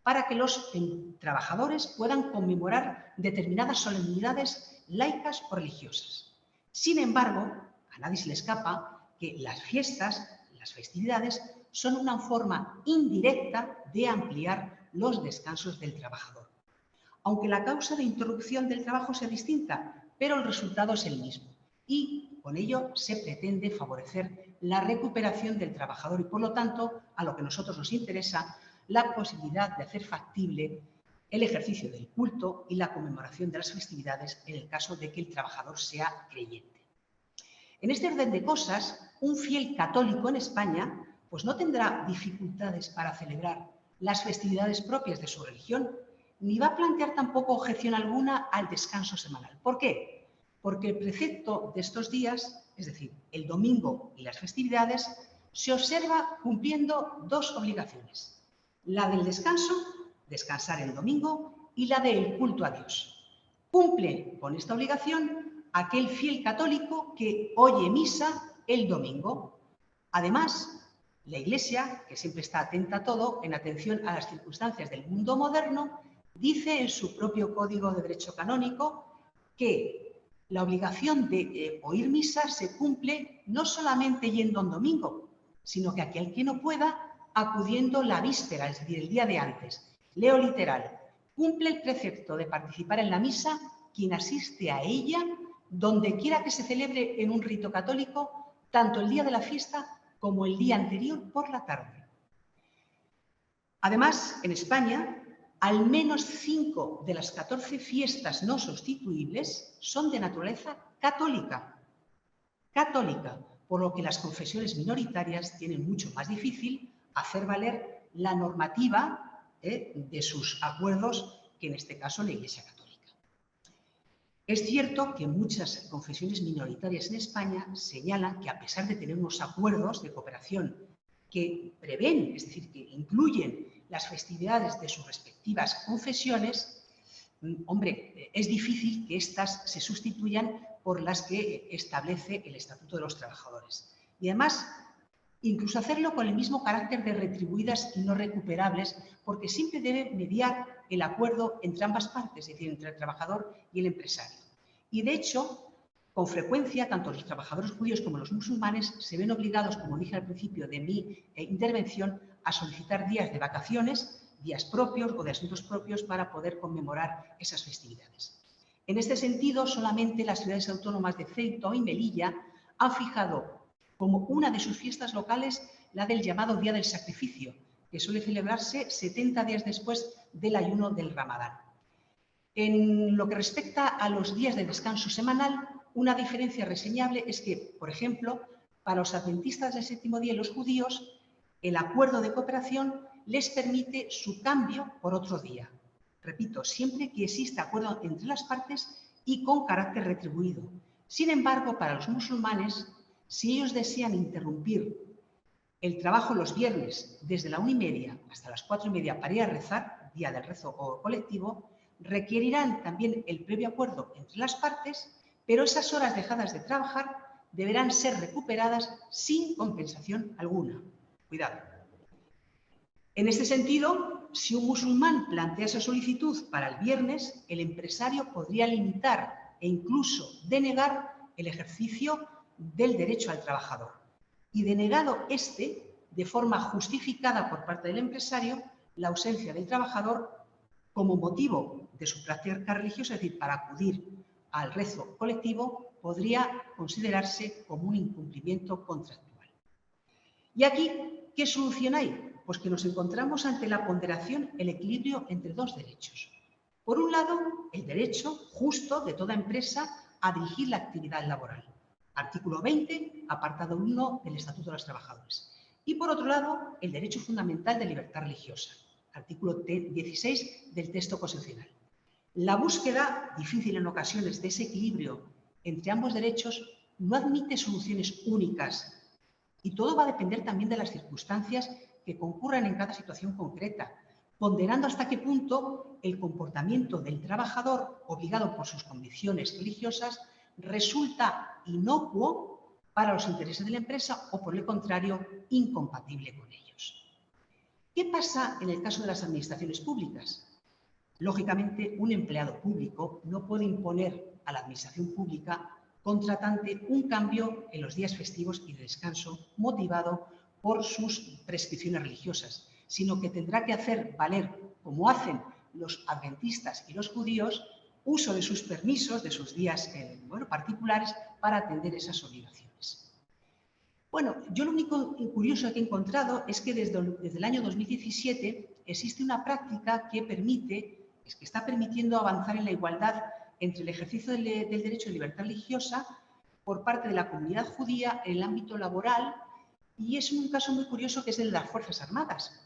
B: para que los trabajadores puedan conmemorar determinadas solemnidades laicas o religiosas. Sin embargo, a nadie se le escapa que las fiestas, las festividades, son una forma indirecta de ampliar los descansos del trabajador. Aunque la causa de interrupción del trabajo sea distinta, pero el resultado es el mismo. Y con ello se pretende favorecer la recuperación del trabajador y, por lo tanto, a lo que a nosotros nos interesa, la posibilidad de hacer factible el ejercicio del culto y la conmemoración de las festividades en el caso de que el trabajador sea creyente. En este orden de cosas, un fiel católico en España pues no tendrá dificultades para celebrar las festividades propias de su religión, ni va a plantear tampoco objeción alguna al descanso semanal. ¿Por qué? Porque el precepto de estos días, es decir, el domingo y las festividades, se observa cumpliendo dos obligaciones. La del descanso, descansar el domingo, y la del culto a Dios. Cumple con esta obligación aquel fiel católico que oye misa el domingo. Además, la Iglesia, que siempre está atenta a todo, en atención a las circunstancias del mundo moderno, dice en su propio Código de Derecho Canónico que la obligación de oír misa se cumple no solamente yendo un domingo, sino que aquel que no pueda, acudiendo la víspera, es decir, el día de antes. Leo literal: cumple el precepto de participar en la misa quien asiste a ella, donde quiera que se celebre en un rito católico, tanto el día de la fiesta como el día anterior por la tarde. Además, en España, al menos 5 de las 14 fiestas no sustituibles son de naturaleza católica. Católica, por lo que las confesiones minoritarias tienen mucho más difícil hacer valer la normativa de sus acuerdos, que en este caso la Iglesia Católica. Es cierto que muchas confesiones minoritarias en España señalan que, a pesar de tener unos acuerdos de cooperación que prevén, es decir, que incluyen las festividades de sus respectivas confesiones, hombre, es difícil que éstas se sustituyan por las que establece el Estatuto de los Trabajadores. Y además, incluso hacerlo con el mismo carácter de retribuidas y no recuperables, porque siempre debe mediar el acuerdo entre ambas partes, es decir, entre el trabajador y el empresario. Y de hecho, con frecuencia, tanto los trabajadores judíos como los musulmanes se ven obligados, como dije al principio de mi intervención, a solicitar días de vacaciones, días propios o de asuntos propios para poder conmemorar esas festividades. En este sentido, solamente las ciudades autónomas de Ceuta y Melilla han fijado como una de sus fiestas locales la del llamado Día del Sacrificio, que suele celebrarse 70 días después del ayuno del Ramadán. En lo que respecta a los días de descanso semanal, una diferencia reseñable es que, por ejemplo, para los adventistas del séptimo día y los judíos, el acuerdo de cooperación les permite su cambio por otro día. Repito, siempre que exista acuerdo entre las partes y con carácter retribuido. Sin embargo, para los musulmanes, si ellos desean interrumpir el trabajo los viernes desde la 1:30 hasta las 4:30 para ir a rezar, día del rezo o colectivo, requerirán también el previo acuerdo entre las partes, pero esas horas dejadas de trabajar deberán ser recuperadas sin compensación alguna. Cuidado. En este sentido, si un musulmán plantea esa solicitud para el viernes, el empresario podría limitar e incluso denegar el ejercicio del derecho al trabajador. Y denegado este, de forma justificada por parte del empresario, la ausencia del trabajador como motivo de su práctica religiosa, es decir, para acudir al rezo colectivo, podría considerarse como un incumplimiento contractual. Y aquí, ¿qué solución hay? Pues que nos encontramos ante la ponderación, el equilibrio entre dos derechos. Por un lado, el derecho justo de toda empresa a dirigir la actividad laboral. artículo 20, apartado 1 del Estatuto de los Trabajadores. Y por otro lado, el derecho fundamental de libertad religiosa, artículo 16 del texto constitucional. La búsqueda, difícil en ocasiones, de ese equilibrio entre ambos derechos no admite soluciones únicas y todo va a depender también de las circunstancias que concurran en cada situación concreta, ponderando hasta qué punto el comportamiento del trabajador, obligado por sus convicciones religiosas, resulta inocuo para los intereses de la empresa o, por el contrario, incompatible con ellos. ¿Qué pasa en el caso de las administraciones públicas? Lógicamente, un empleado público no puede imponer a la administración pública contratante un cambio en los días festivos y de descanso motivado por sus prescripciones religiosas, sino que tendrá que hacer valer, como hacen los adventistas y los judíos, uso de sus permisos, de sus días particulares para atender esas obligaciones. Bueno, yo lo único curioso que he encontrado es que desde el año 2017 existe una práctica que está permitiendo avanzar en la igualdad entre el ejercicio del derecho de libertad religiosa por parte de la comunidad judía en el ámbito laboral, y es un caso muy curioso que es el de las Fuerzas Armadas.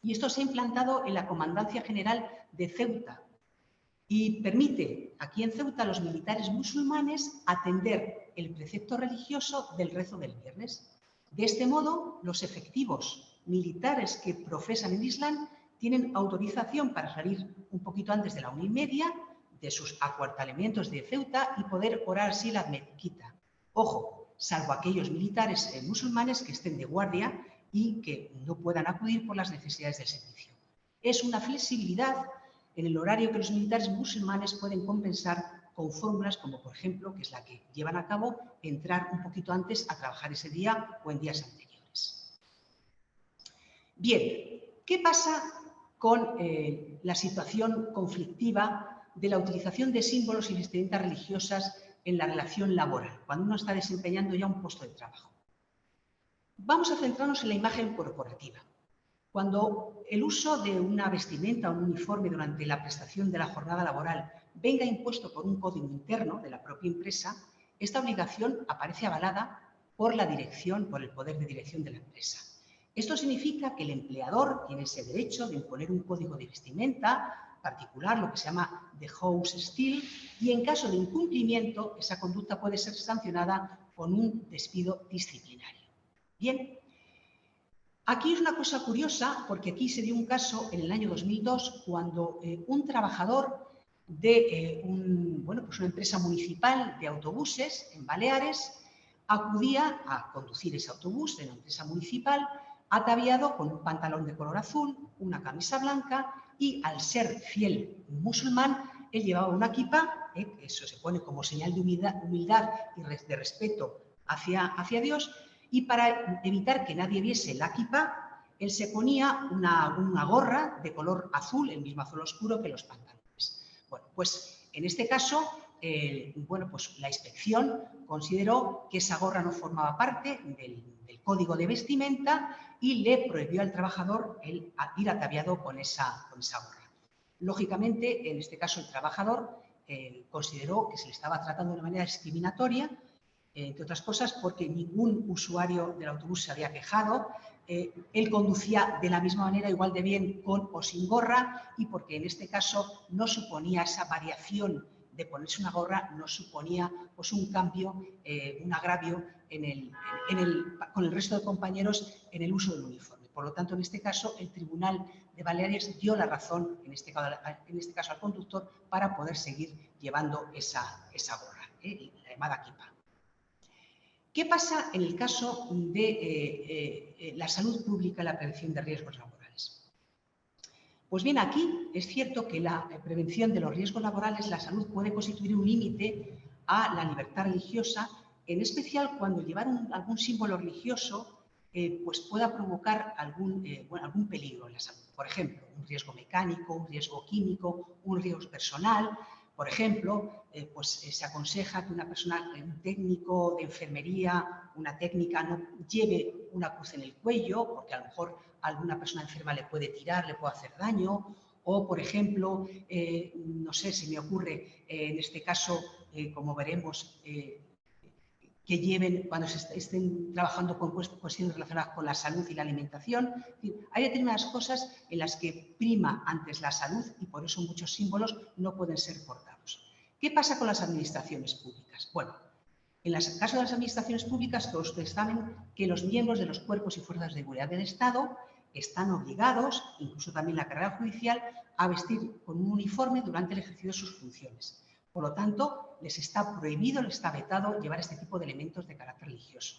B: Y esto se ha implantado en la Comandancia General de Ceuta y permite aquí en Ceuta a los militares musulmanes atender el precepto religioso del rezo del viernes. De este modo, los efectivos militares que profesan el Islam tienen autorización para salir un poquito antes de la 1:30 de sus acuartelamientos de Ceuta y poder orar así la mezquita. Ojo, salvo aquellos militares musulmanes que estén de guardia y que no puedan acudir por las necesidades del servicio. Es una flexibilidad en el horario que los militares musulmanes pueden compensar con fórmulas como, por ejemplo, que es la que llevan a cabo, entrar un poquito antes a trabajar ese día o en días anteriores. Bien, ¿qué pasa con la situación conflictiva de la utilización de símbolos y vestimentas religiosas en la relación laboral, cuando uno está desempeñando ya un puesto de trabajo? Vamos a centrarnos en la imagen corporativa. Cuando el uso de una vestimenta o un uniforme durante la prestación de la jornada laboral venga impuesto por un código interno de la propia empresa, esta obligación aparece avalada por la dirección, por el poder de dirección de la empresa. Esto significa que el empleador tiene ese derecho de imponer un código de vestimenta particular, lo que se llama the house style, y en caso de incumplimiento, esa conducta puede ser sancionada con un despido disciplinario. Bien. Aquí es una cosa curiosa porque aquí se dio un caso en el año 2002 cuando un trabajador de una empresa municipal de autobuses en Baleares acudía a conducir ese autobús de la empresa municipal ataviado con un pantalón de color azul, una camisa blanca y, al ser fiel musulmán, él llevaba una kippah, que eso se pone como señal de humildad y de respeto hacia Dios. Y para evitar que nadie viese la kippah, él se ponía una gorra de color azul, el mismo azul oscuro que los pantalones. Bueno, pues en este caso, la inspección consideró que esa gorra no formaba parte del código de vestimenta y le prohibió al trabajador ir ataviado con esa gorra. Lógicamente, en este caso, el trabajador consideró que se le estaba tratando de una manera discriminatoria, entre otras cosas porque ningún usuario del autobús se había quejado, él conducía de la misma manera, igual de bien con o sin gorra, y porque en este caso no suponía esa variación de ponerse una gorra, no suponía pues, un cambio, un agravio con el resto de compañeros en el uso del uniforme. Por lo tanto, en este caso, el Tribunal de Baleares dio la razón, en este caso al conductor, para poder seguir llevando esa gorra, la llamada kippah. ¿Qué pasa en el caso de la salud pública y la prevención de riesgos laborales? Pues bien, aquí es cierto que la prevención de los riesgos laborales, la salud puede constituir un límite a la libertad religiosa, en especial cuando llevar algún símbolo religioso pues pueda provocar algún peligro en la salud. Por ejemplo, un riesgo mecánico, un riesgo químico, un riesgo personal. Por ejemplo, pues se aconseja que una persona, un técnico de enfermería, una técnica, no lleve una cruz en el cuello, porque a lo mejor a alguna persona enferma le puede tirar, le puede hacer daño. O, por ejemplo, no sé, se me ocurre en este caso, como veremos, que lleven cuando estén trabajando con cuestiones relacionadas con la salud y la alimentación. Es decir, hay determinadas cosas en las que prima antes la salud y por eso muchos símbolos no pueden ser portados. ¿Qué pasa con las administraciones públicas? Bueno, en el caso de las administraciones públicas, todos ustedes saben que los miembros de los cuerpos y fuerzas de seguridad del Estado están obligados, incluso también la carrera judicial, a vestir con un uniforme durante el ejercicio de sus funciones. Por lo tanto, les está prohibido, les está vetado llevar este tipo de elementos de carácter religioso.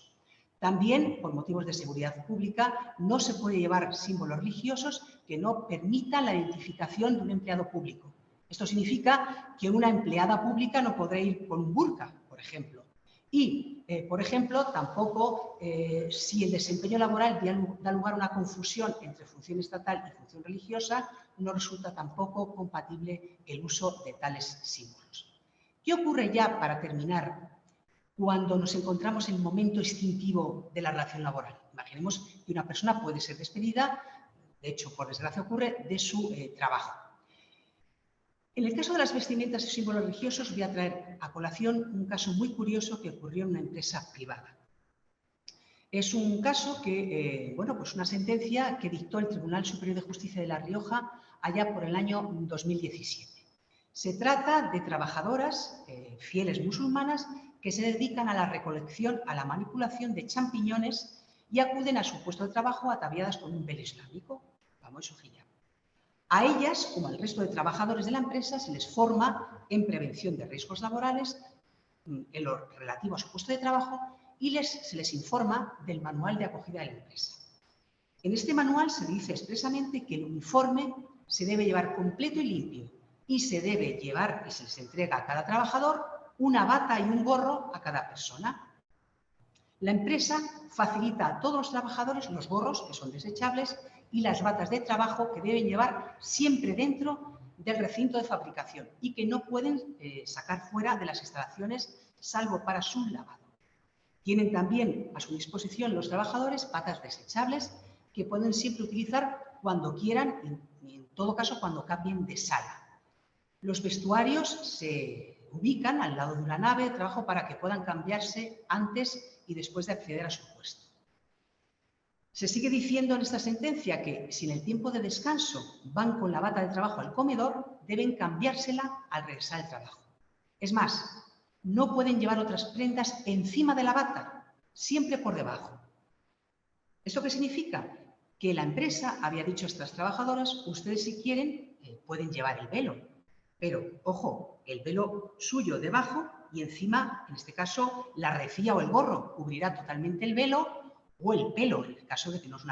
B: También, por motivos de seguridad pública, no se puede llevar símbolos religiosos que no permitan la identificación de un empleado público. Esto significa que una empleada pública no podrá ir con un burka, por ejemplo. Y, por ejemplo, tampoco si el desempeño laboral da lugar a una confusión entre función estatal y función religiosa, no resulta tampoco compatible el uso de tales símbolos. ¿Qué ocurre ya, para terminar, cuando nos encontramos en el momento extintivo de la relación laboral? Imaginemos que una persona puede ser despedida, de hecho, por desgracia ocurre, de su trabajo. En el caso de las vestimentas y símbolos religiosos, voy a traer a colación un caso muy curioso que ocurrió en una empresa privada. Es un caso que, pues una sentencia que dictó el Tribunal Superior de Justicia de La Rioja allá por el año 2017. Se trata de trabajadoras fieles musulmanas que se dedican a la recolección, a la manipulación de champiñones y acuden a su puesto de trabajo ataviadas con un velo islámico, famoso hijab. A ellas, como al resto de trabajadores de la empresa, se les forma en prevención de riesgos laborales en lo relativo a su puesto de trabajo y se les informa del manual de acogida de la empresa. En este manual se dice expresamente que el uniforme se debe llevar completo y limpio y se debe llevar, y se les entrega a cada trabajador, una bata y un gorro a cada persona. La empresa facilita a todos los trabajadores los gorros, que son desechables, y las batas de trabajo que deben llevar siempre dentro del recinto de fabricación y que no pueden sacar fuera de las instalaciones salvo para su lavado. Tienen también a su disposición los trabajadores batas desechables que pueden siempre utilizar cuando quieran y en todo caso cuando cambien de sala. Los vestuarios se ubican al lado de una nave de trabajo para que puedan cambiarse antes y después de acceder a su puesto. Se sigue diciendo en esta sentencia que si en el tiempo de descanso van con la bata de trabajo al comedor, deben cambiársela al regresar al trabajo. Es más, no pueden llevar otras prendas encima de la bata, siempre por debajo. ¿Esto qué significa? Que la empresa había dicho a estas trabajadoras, ustedes si quieren pueden llevar el velo, pero ojo, el velo suyo debajo y encima, en este caso, la refía o el gorro cubrirá totalmente el velo o el pelo, en el caso de que no es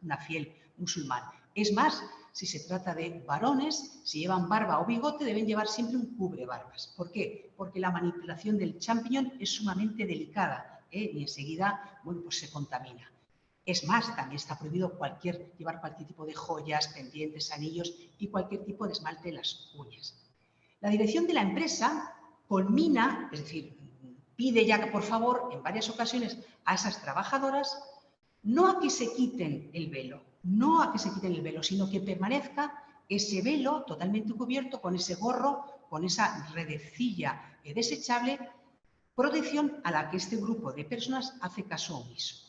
B: una fiel musulmana. Es más, si se trata de varones, si llevan barba o bigote, deben llevar siempre un cubrebarbas. ¿Por qué? Porque la manipulación del champiñón es sumamente delicada y enseguida pues se contamina. Es más, también está prohibido llevar cualquier tipo de joyas, pendientes, anillos y cualquier tipo de esmalte en las uñas. La dirección de la empresa culmina, es decir, pide ya que por favor en varias ocasiones a esas trabajadoras no a que se quiten el velo, sino que permanezca ese velo totalmente cubierto con ese gorro, con esa redecilla desechable, protección a la que este grupo de personas hace caso omiso.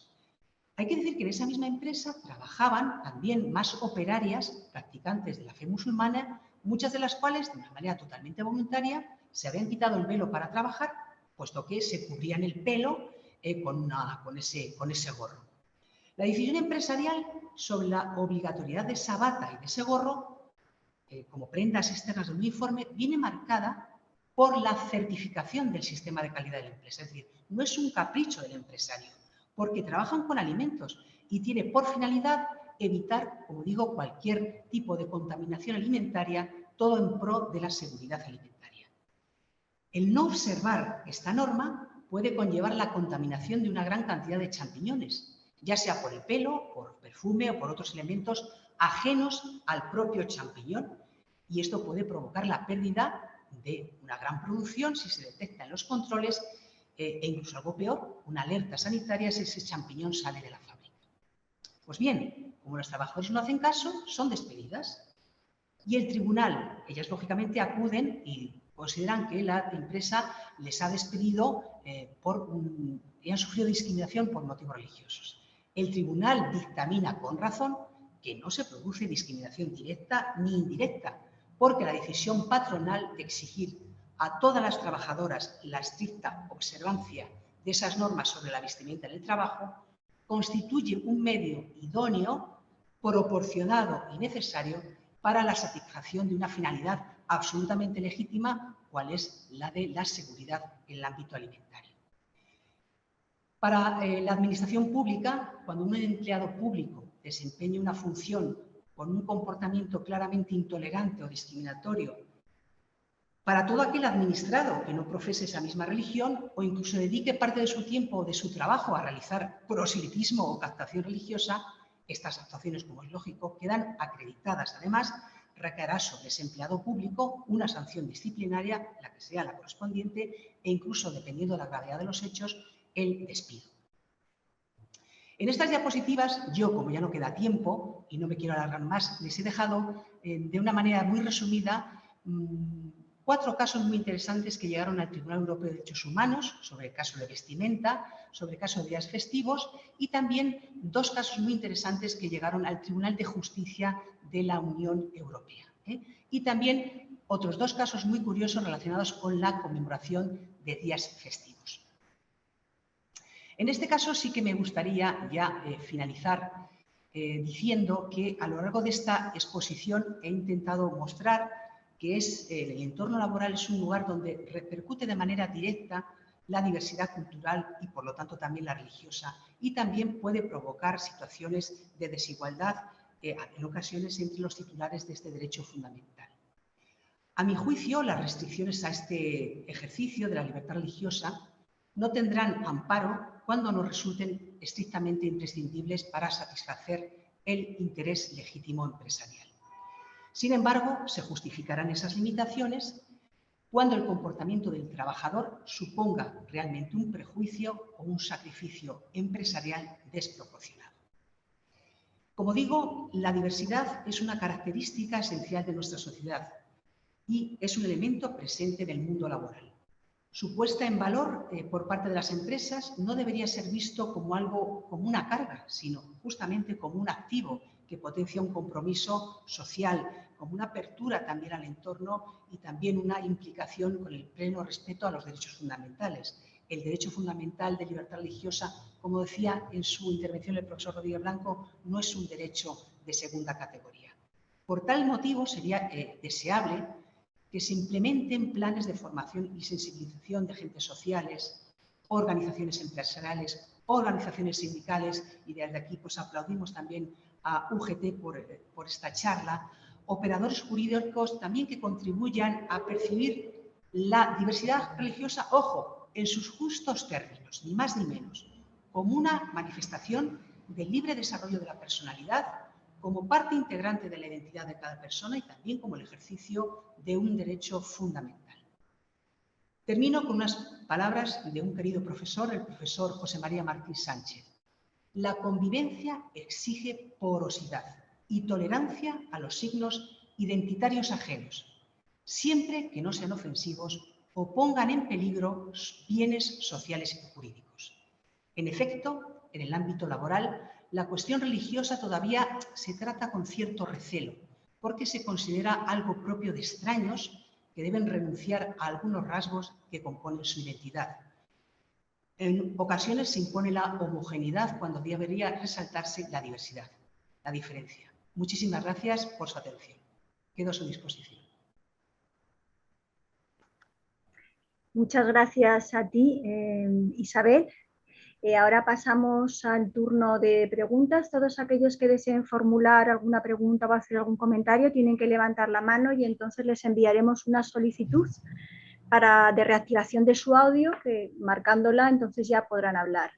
B: Hay que decir que en esa misma empresa trabajaban también más operarias, practicantes de la fe musulmana, muchas de las cuales, de una manera totalmente voluntaria, se habían quitado el velo para trabajar, puesto que se cubrían el pelo con ese gorro. La decisión empresarial sobre la obligatoriedad de esa bata y de ese gorro, como prendas externas del uniforme, viene marcada por la certificación del sistema de calidad de la empresa. Es decir, no es un capricho del empresario, porque trabajan con alimentos y tiene por finalidad evitar, como digo, cualquier tipo de contaminación alimentaria, todo en pro de la seguridad alimentaria. El no observar esta norma puede conllevar la contaminación de una gran cantidad de champiñones, ya sea por el pelo, por perfume o por otros elementos ajenos al propio champiñón, y esto puede provocar la pérdida de una gran producción si se detecta en los controles e incluso algo peor, una alerta sanitaria si ese champiñón sale de la fábrica. Pues bien, como los trabajadores no hacen caso, son despedidas. Y el tribunal, ellas lógicamente acuden y Consideran que la empresa les ha despedido y han sufrido discriminación por motivos religiosos. El tribunal dictamina con razón que no se produce discriminación directa ni indirecta, porque la decisión patronal de exigir a todas las trabajadoras la estricta observancia de esas normas sobre la vestimenta en el trabajo constituye un medio idóneo, proporcionado y necesario para la satisfacción de una finalidad absolutamente legítima, cual es la de la seguridad en el ámbito alimentario. Para la administración pública, cuando un empleado público desempeña una función con un comportamiento claramente intolerante o discriminatorio, para todo aquel administrado que no profese esa misma religión o incluso dedique parte de su tiempo o de su trabajo a realizar proselitismo o captación religiosa, estas actuaciones, como es lógico, quedan acreditadas. Además, recaerá sobre ese empleado público una sanción disciplinaria, la que sea la correspondiente, e incluso, dependiendo de la gravedad de los hechos, el despido. En estas diapositivas, yo, como ya no queda tiempo y no me quiero alargar más, les he dejado de una manera muy resumida 4 casos muy interesantes que llegaron al Tribunal Europeo de Derechos Humanos sobre el caso de vestimenta, sobre el caso de días festivos y también 2 casos muy interesantes que llegaron al Tribunal de Justicia de la Unión Europea. Y también otros 2 casos muy curiosos relacionados con la conmemoración de días festivos. En este caso sí que me gustaría ya finalizar diciendo que a lo largo de esta exposición he intentado mostrar que el entorno laboral es un lugar donde repercute de manera directa la diversidad cultural y, por lo tanto, también la religiosa, y también puede provocar situaciones de desigualdad en ocasiones entre los titulares de este derecho fundamental. A mi juicio, las restricciones a este ejercicio de la libertad religiosa no tendrán amparo cuando no resulten estrictamente imprescindibles para satisfacer el interés legítimo empresarial. Sin embargo, se justificarán esas limitaciones cuando el comportamiento del trabajador suponga realmente un prejuicio o un sacrificio empresarial desproporcionado. Como digo, la diversidad es una característica esencial de nuestra sociedad y es un elemento presente en el mundo laboral. Su puesta en valor por parte de las empresas no debería ser visto como una carga, sino justamente como un activo que potencia un compromiso social, como una apertura también al entorno y también una implicación con el pleno respeto a los derechos fundamentales. El derecho fundamental de libertad religiosa, como decía en su intervención el profesor Rodríguez Blanco, no es un derecho de segunda categoría. Por tal motivo, sería deseable que se implementen planes de formación y sensibilización de agentes sociales, organizaciones empresariales, organizaciones sindicales, y desde aquí pues aplaudimos también a UGT por esta charla, operadores jurídicos también que contribuyan a percibir la diversidad religiosa, ojo, en sus justos términos, ni más ni menos, como una manifestación del libre desarrollo de la personalidad, como parte integrante de la identidad de cada persona y también como el ejercicio de un derecho fundamental. Termino con unas palabras de un querido profesor, el profesor José María Martín Sánchez. La convivencia exige porosidad y tolerancia a los signos identitarios ajenos, siempre que no sean ofensivos o pongan en peligro bienes sociales y jurídicos. En efecto, en el ámbito laboral, la cuestión religiosa todavía se trata con cierto recelo, porque se considera algo propio de extraños que deben renunciar a algunos rasgos que componen su identidad. En ocasiones se impone la homogeneidad cuando debería resaltarse la diversidad, la diferencia. Muchísimas gracias por su atención. Quedo a su disposición.
A: Muchas gracias a ti, Isabel. Ahora pasamos al turno de preguntas. Todos aquellos que deseen formular alguna pregunta o hacer algún comentario tienen que levantar la mano y entonces les enviaremos una solicitud de reactivación de su audio, que marcándola entonces ya podrán hablar.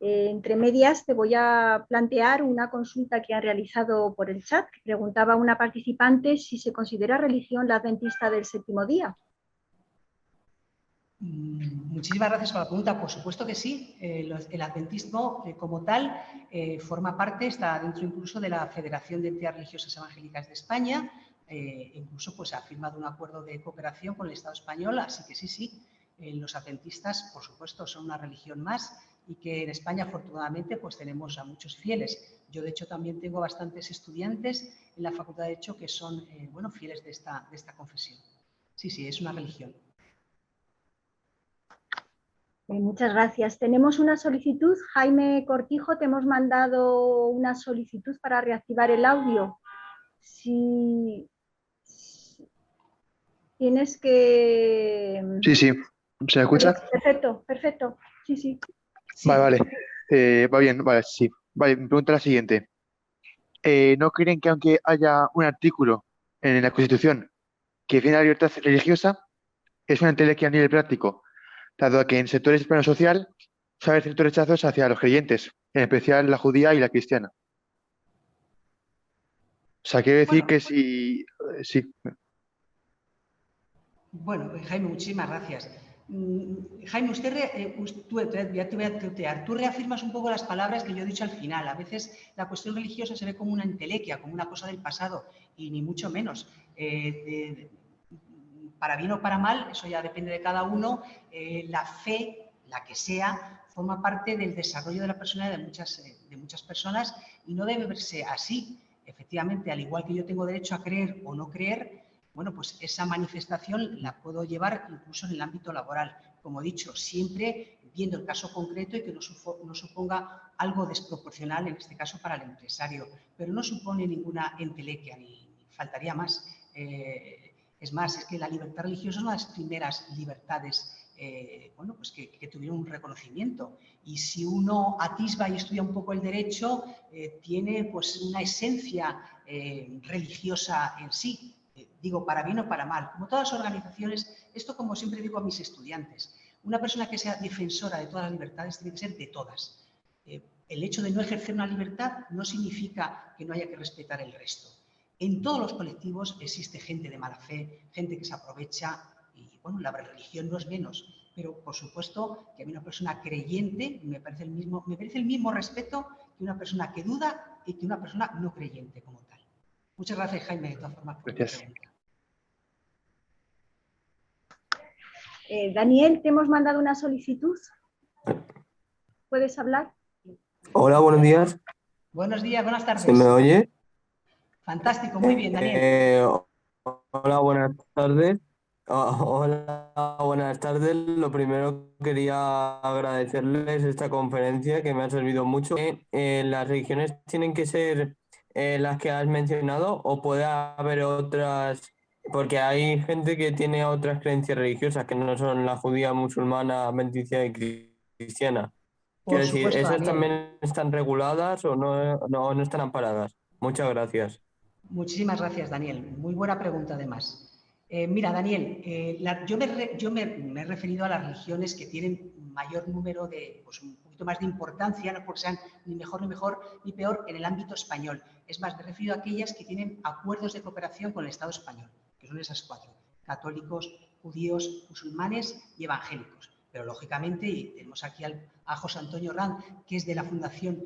A: Entre medias te voy a plantear una consulta que han realizado por el chat, que preguntaba a una participante si se considera religión la adventista del séptimo día.
B: Muchísimas gracias por la pregunta. Por supuesto que sí. El adventismo como tal forma parte, está dentro incluso de la Federación de Entidades Religiosas Evangélicas de España. incluso pues, ha firmado un acuerdo de cooperación con el Estado español, así que sí, los adventistas, por supuesto, son una religión más y que en España, afortunadamente, pues tenemos a muchos fieles. Yo, de hecho, también tengo bastantes estudiantes en la Facultad de Derecho que son bueno, fieles de esta confesión. Sí, es una religión.
A: Muchas gracias. Tenemos una solicitud. Jaime Cortijo, te hemos mandado una solicitud para reactivar el audio. Si tienes que...
C: Sí, ¿se me escucha?
A: Perfecto, perfecto. Sí.
C: Vale. Va bien, vale, sí. Vale, mi pregunta es la siguiente. ¿No creen que aunque haya un artículo en la Constitución que defienda la libertad religiosa, es una entelequia a nivel práctico, dado que en sectores del plano social suele haber ciertos rechazos hacia los creyentes, en especial la judía y la cristiana? O sea, quiero decir que si... sí.
B: Bueno, Jaime, muchísimas gracias. Jaime, ya te voy a tutear. Tú reafirmas un poco las palabras que yo he dicho al final. A veces la cuestión religiosa se ve como una entelequia, como una cosa del pasado, y ni mucho menos. Para bien o para mal, eso ya depende de cada uno, la fe, la que sea, forma parte del desarrollo de la personalidad de muchas personas y no debe verse así. Efectivamente, al igual que yo tengo derecho a creer o no creer, bueno, pues esa manifestación la puedo llevar incluso en el ámbito laboral. Como he dicho, siempre viendo el caso concreto y que no suponga algo desproporcional, en este caso para el empresario, pero no supone ninguna entelequia, ni faltaría más. Es más, es que la libertad religiosa es una de las primeras libertades bueno, pues que tuvieron un reconocimiento. Y si uno atisba y estudia un poco el derecho, tiene pues una esencia religiosa en sí. Digo, para bien o para mal. Como todas las organizaciones, esto como siempre digo a mis estudiantes, una persona que sea defensora de todas las libertades tiene que ser de todas. El hecho de no ejercer una libertad no significa que no haya que respetar el resto. En todos los colectivos existe gente de mala fe, gente que se aprovecha y, bueno, la religión no es menos. Pero, por supuesto, que a mí una persona creyente me merece el mismo respeto que una persona que duda y que una persona no creyente como tal. Muchas gracias, Jaime, de todas formas, por tu pregunta.
A: Daniel, te hemos mandado una solicitud. ¿Puedes hablar?
D: Hola, buenos días.
B: Buenos días, buenas tardes.
D: ¿Se me oye?
B: Fantástico, muy bien, Daniel.
D: Hola, buenas tardes. Hola, buenas tardes. Lo primero quería agradecerles esta conferencia que me ha servido mucho. ¿Las religiones tienen que ser las que has mencionado o puede haber otras? Porque hay gente que tiene otras creencias religiosas que no son la judía, musulmana, adventista y cristiana. Quiero decir,
B: supuesto,
D: ¿esas
B: Daniel.
D: también están reguladas o no están amparadas? Muchas gracias.
B: Muchísimas gracias, Daniel. Muy buena pregunta, además. Mira, Daniel, yo me he referido a las religiones que tienen mayor número de, pues un poquito más de importancia, no porque sean ni mejor ni peor en el ámbito español. Es más, me he referido a aquellas que tienen acuerdos de cooperación con el Estado español, que son esas cuatro: católicos, judíos, musulmanes y evangélicos. Pero, lógicamente, y tenemos aquí a José Antonio Rand, que es de la Fundación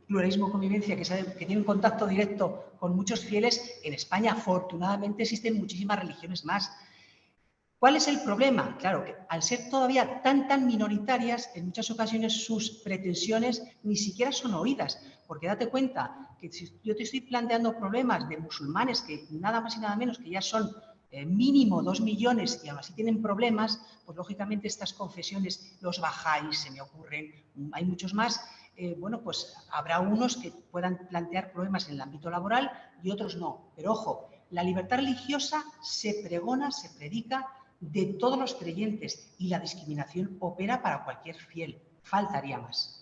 B: Pluralismo Convivencia, que tiene un contacto directo con muchos fieles. En España, afortunadamente, existen muchísimas religiones más. ¿Cuál es el problema? Claro, que al ser todavía tan minoritarias, en muchas ocasiones sus pretensiones ni siquiera son oídas. Porque date cuenta que si yo te estoy planteando problemas de musulmanes que nada más y nada menos que ya son mínimo 2 millones y aún así tienen problemas, pues lógicamente estas confesiones, los bajáis, se me ocurren, hay muchos más. Bueno, pues habrá unos que puedan plantear problemas en el ámbito laboral y otros no. Pero ojo, la libertad religiosa se pregona, se predica de todos los creyentes y la discriminación opera para cualquier fiel. Faltaría más,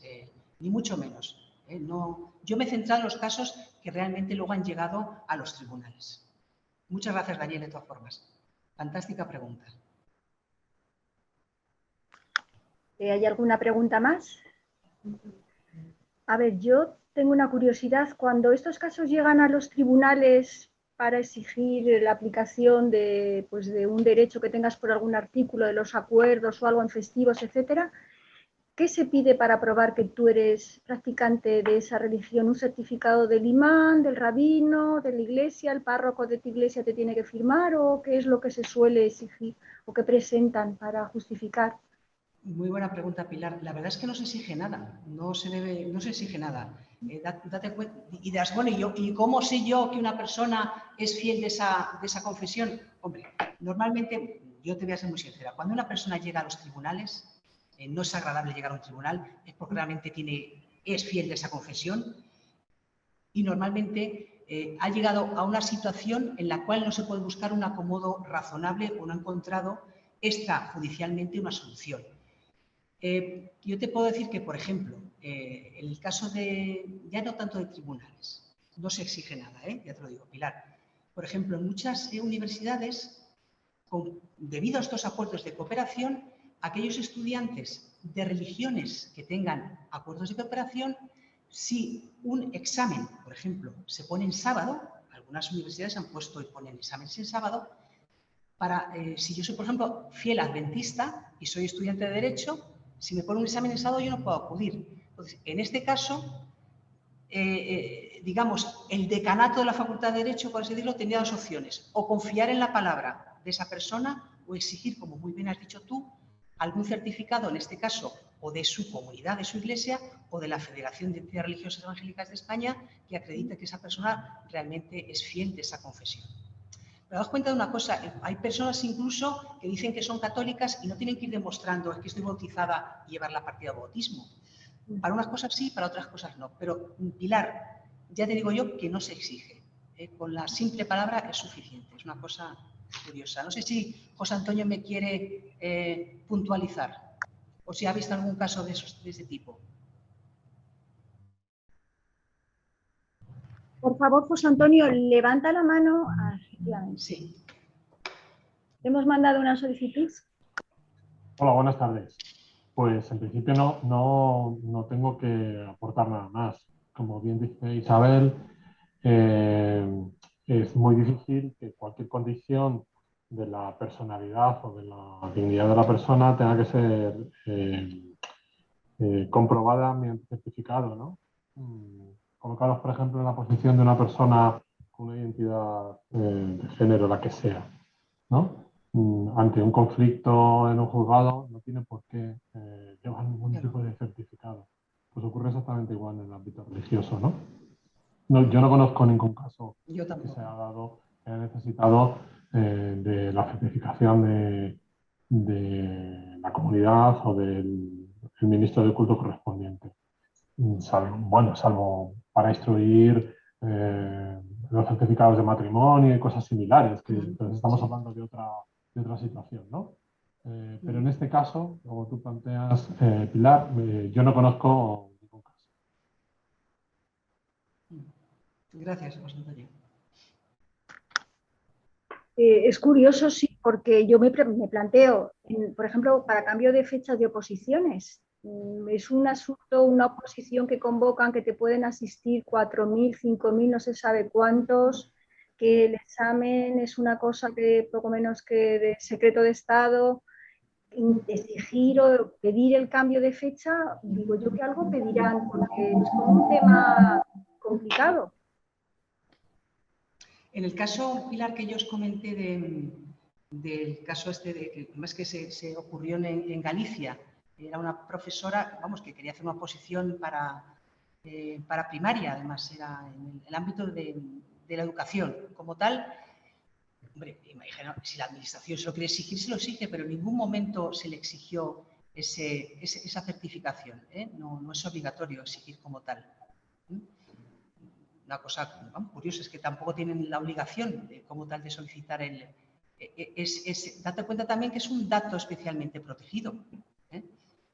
B: ni mucho menos. No, yo me he centrado en los casos que realmente luego han llegado a los tribunales. Muchas gracias, Daniel, de todas formas. Fantástica pregunta.
A: ¿Hay alguna pregunta más? A ver, yo tengo una curiosidad. Cuando estos casos llegan a los tribunales para exigir la aplicación de un derecho que tengas por algún artículo de los acuerdos o algo en festivos, etcétera, ¿qué se pide para probar que tú eres practicante de esa religión? ¿Un certificado del imán, del rabino, de la iglesia? ¿El párroco de tu iglesia te tiene que firmar? ¿O qué es lo que se suele exigir o que presentan para justificar?
B: Muy buena pregunta, Pilar. La verdad es que no se exige nada, no se exige nada. Date cuenta y dirás, bueno, ¿y cómo sé yo que una persona es fiel de esa confesión? Hombre, normalmente, yo te voy a ser muy sincera, cuando una persona llega a los tribunales, no es agradable llegar a un tribunal, es porque realmente es fiel de esa confesión y normalmente ha llegado a una situación en la cual no se puede buscar un acomodo razonable o no ha encontrado extrajudicialmente una solución. Yo te puedo decir que, por ejemplo, en el caso ya no tanto de tribunales, no se exige nada, ya te lo digo, Pilar. Por ejemplo, en muchas universidades, debido a estos acuerdos de cooperación, aquellos estudiantes de religiones que tengan acuerdos de cooperación, si un examen, por ejemplo, se pone en sábado, algunas universidades han puesto y ponen exámenes en sábado, si yo soy, por ejemplo, fiel adventista y soy estudiante de Derecho, si me pone un examen en sábado yo no puedo acudir. Entonces, en este caso, digamos, el decanato de la Facultad de Derecho, por así decirlo, tenía dos opciones: o confiar en la palabra de esa persona o exigir, como muy bien has dicho tú, algún certificado, en este caso, o de su comunidad, de su iglesia, o de la Federación de Entidades Religiosas Evangélicas de España, que acredite que esa persona realmente es fiel de esa confesión. Pero daos cuenta de una cosa, hay personas incluso que dicen que son católicas y no tienen que ir demostrando, es que estoy bautizada y llevar la partida de bautismo. Para unas cosas sí, para otras cosas no. Pero, Pilar, ya te digo yo que no se exige. Con la simple palabra es suficiente. Es una cosa curiosa. No sé si José Antonio me quiere puntualizar o si ha visto algún caso de ese tipo.
A: Por favor, José Antonio, levanta la mano. Efectivamente.
B: Sí.
A: Hemos mandado una solicitud.
E: Hola, buenas tardes. Pues en principio no tengo que aportar nada más. Como bien dice Isabel, es muy difícil que cualquier condición de la personalidad o de la dignidad de la persona tenga que ser comprobada mediante certificado, ¿no? Colocados, por ejemplo, en la posición de una persona con una identidad de género, la que sea, ¿no? Ante un conflicto en un juzgado no tiene por qué llevar ningún tipo de certificado. Pues ocurre exactamente igual en el ámbito religioso, ¿no? Yo no conozco ningún caso que se haya dado, que haya necesitado de la certificación de la comunidad o del ministro de culto correspondiente. Salvo para instruir los certificados de matrimonio y cosas similares, que entonces estamos hablando de otra situación, ¿no? Pero en este caso, como tú planteas, Pilar, yo no conozco ningún caso.
B: Gracias, José Antonio.
A: Es curioso, sí, porque yo me planteo, por ejemplo, para cambio de fechas de oposiciones, es un asunto, una oposición que convocan, que te pueden asistir 4.000, 5.000, no se sabe cuántos, que el examen es una cosa que poco menos que de secreto de Estado, exigir o pedir el cambio de fecha, digo yo que algo pedirán, porque es como un tema complicado.
B: En el caso, Pilar, que yo os comenté del caso más que se ocurrió en Galicia, era una profesora, vamos, que quería hacer una oposición para primaria, además era en el ámbito de la educación. Como tal, hombre, imagino, si la administración se lo quiere exigir, se lo exige, pero en ningún momento se le exigió esa certificación. No es obligatorio exigir como tal. Una cosa curiosa es que tampoco tienen la obligación como tal de solicitar date cuenta también que es un dato especialmente protegido.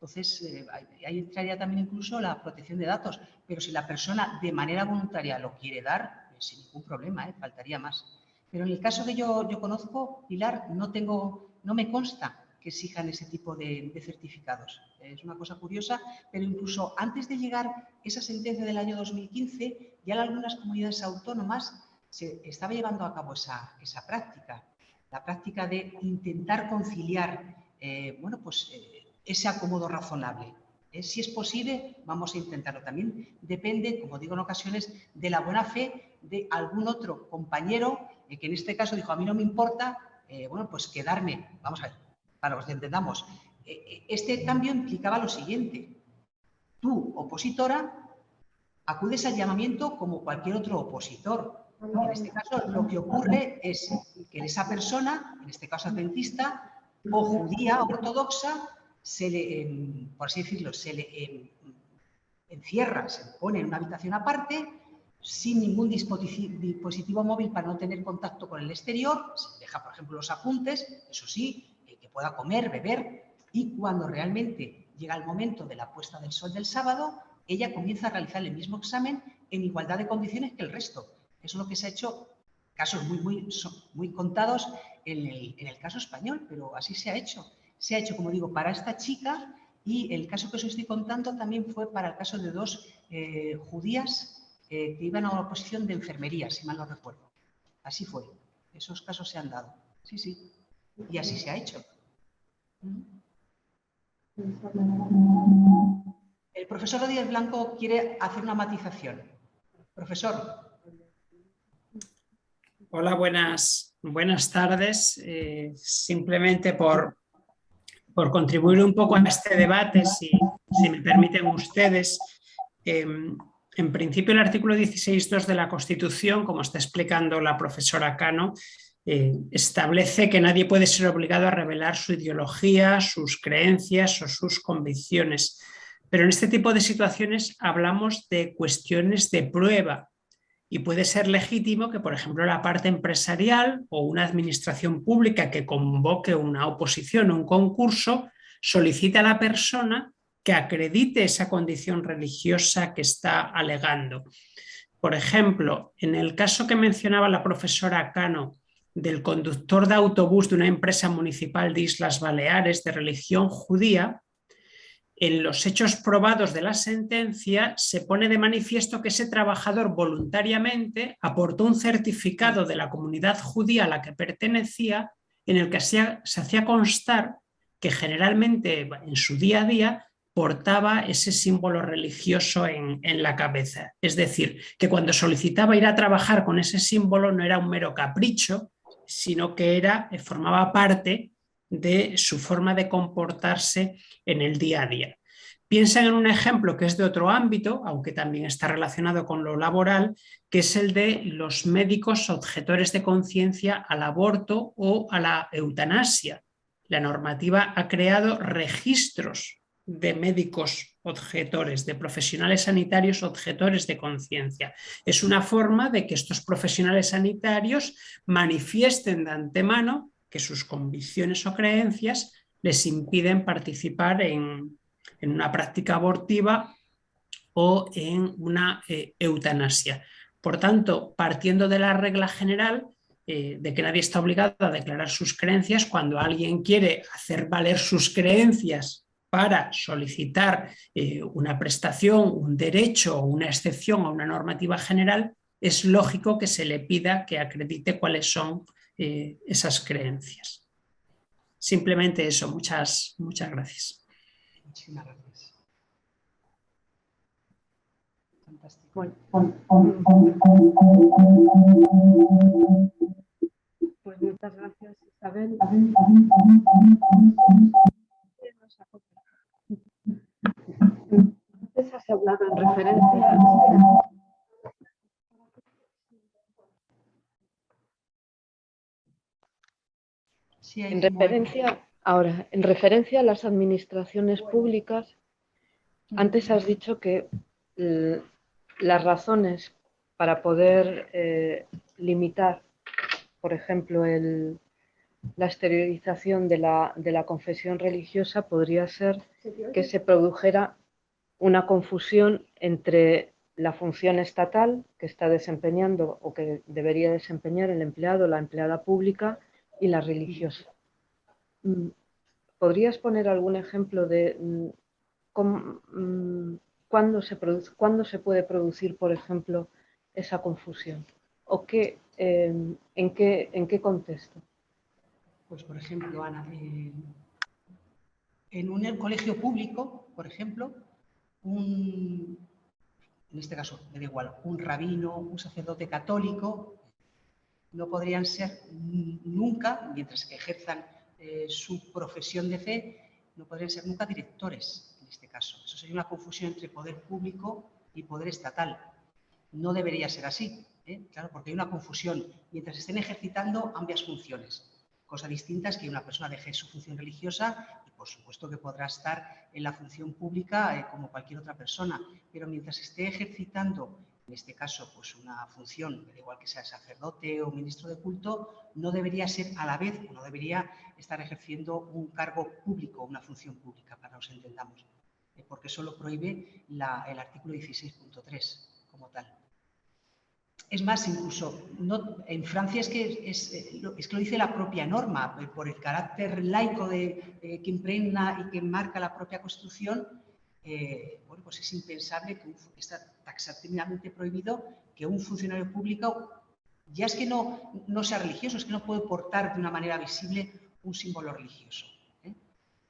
B: Entonces, ahí entraría también incluso la protección de datos, pero si la persona de manera voluntaria lo quiere dar, sin ningún problema, faltaría más. Pero en el caso que yo conozco, Pilar, no me consta que exijan ese tipo de certificados. Es una cosa curiosa, pero incluso antes de llegar esa sentencia del año 2015, ya en algunas comunidades autónomas se estaba llevando a cabo esa práctica, la práctica de intentar conciliar ese acomodo razonable. Si es posible, vamos a intentarlo. También depende, como digo en ocasiones, de la buena fe de algún otro compañero que en este caso dijo, a mí no me importa, bueno, pues quedarme. Vamos a ver, para que entendamos. Este cambio implicaba lo siguiente. Tú, opositora, acudes al llamamiento como cualquier otro opositor. En este caso, lo que ocurre es que esa persona, en este caso adventista o judía ortodoxa, se le, por así decirlo, se le encierra, se pone en una habitación aparte, sin ningún dispositivo móvil para no tener contacto con el exterior, se deja, por ejemplo, los apuntes, eso sí, que pueda comer, beber, y cuando realmente llega el momento de la puesta del sol del sábado, ella comienza a realizar el mismo examen en igualdad de condiciones que el resto. Eso es lo que se ha hecho, casos muy contados en el caso español, pero así se ha hecho. Se ha hecho, como digo, para esta chica, y el caso que os estoy contando también fue para el caso de dos judías que iban a una posición de enfermería, si mal no recuerdo. Así fue. Esos casos se han dado. Sí, sí. Y así se ha hecho. El profesor Rodríguez Blanco quiere hacer una matización. Profesor.
F: Hola, buenas tardes. Simplemente por contribuir un poco a este debate, si me permiten ustedes. En principio, el artículo 16.2 de la Constitución, como está explicando la profesora Cano, establece que nadie puede ser obligado a revelar su ideología, sus creencias o sus convicciones. Pero en este tipo de situaciones hablamos de cuestiones de prueba y puede ser legítimo que, por ejemplo, la parte empresarial o una administración pública que convoque una oposición o un concurso solicite a la persona que acredite esa condición religiosa que está alegando. Por ejemplo, en el caso que mencionaba la profesora Cano del conductor de autobús de una empresa municipal de Islas Baleares de religión judía, en los hechos probados de la sentencia se pone de manifiesto que ese trabajador voluntariamente aportó un certificado de la comunidad judía a la que pertenecía, en el que se hacía constar que generalmente en su día a día portaba ese símbolo religioso en la cabeza. Es decir, que cuando solicitaba ir a trabajar con ese símbolo no era un mero capricho, sino que formaba parte de su forma de comportarse en el día a día. Piensen en un ejemplo que es de otro ámbito, aunque también está relacionado con lo laboral, que es el de los médicos objetores de conciencia al aborto o a la eutanasia. La normativa ha creado registros de médicos objetores, de profesionales sanitarios objetores de conciencia. Es una forma de que estos profesionales sanitarios manifiesten de antemano que sus convicciones o creencias les impiden participar en una práctica abortiva o en una eutanasia. Por tanto, partiendo de la regla general de que nadie está obligado a declarar sus creencias, cuando alguien quiere hacer valer sus creencias para solicitar una prestación, un derecho o una excepción a una normativa general, es lógico que se le pida que acredite cuáles son esas creencias. Simplemente eso. Muchas gracias.
B: Muchísimas gracias. Fantástico.
G: Bueno, pues muchas gracias, Isabel. Antes has hablado en referencia.
B: Sí,
G: En referencia a las administraciones públicas, antes has dicho que las razones para poder limitar, por ejemplo, la exteriorización de la confesión religiosa podría ser que se produjera una confusión entre la función estatal que está desempeñando o que debería desempeñar el empleado o la empleada pública y la religiosa. ¿Podrías poner algún ejemplo de cuándo se puede producir, por ejemplo, esa confusión? ¿O en qué contexto?
B: Pues, por ejemplo, Ana, En un colegio público, por ejemplo, en este caso, me da igual, un rabino, un sacerdote católico, no podrían ser nunca, mientras que ejerzan su profesión de fe, no podrían ser nunca directores, en este caso. Eso sería una confusión entre poder público y poder estatal. No debería ser así, claro, porque hay una confusión. Mientras estén ejercitando ambas funciones. Cosa distinta es que una persona deje su función religiosa y, por supuesto, que podrá estar en la función pública como cualquier otra persona. Pero mientras esté ejercitando, en este caso, pues una función, da igual que sea sacerdote o ministro de culto, no debería ser a la vez, no debería estar ejerciendo un cargo público, una función pública, para que nos entendamos. Porque eso lo prohíbe el artículo 16.3 como tal. Es más, incluso en Francia es que lo dice la propia norma, por el carácter laico que impregna y que marca la propia Constitución. Bueno, pues es impensable, está taxativamente prohibido que un funcionario público, ya es que no sea religioso, es que no puede portar de una manera visible un símbolo religioso.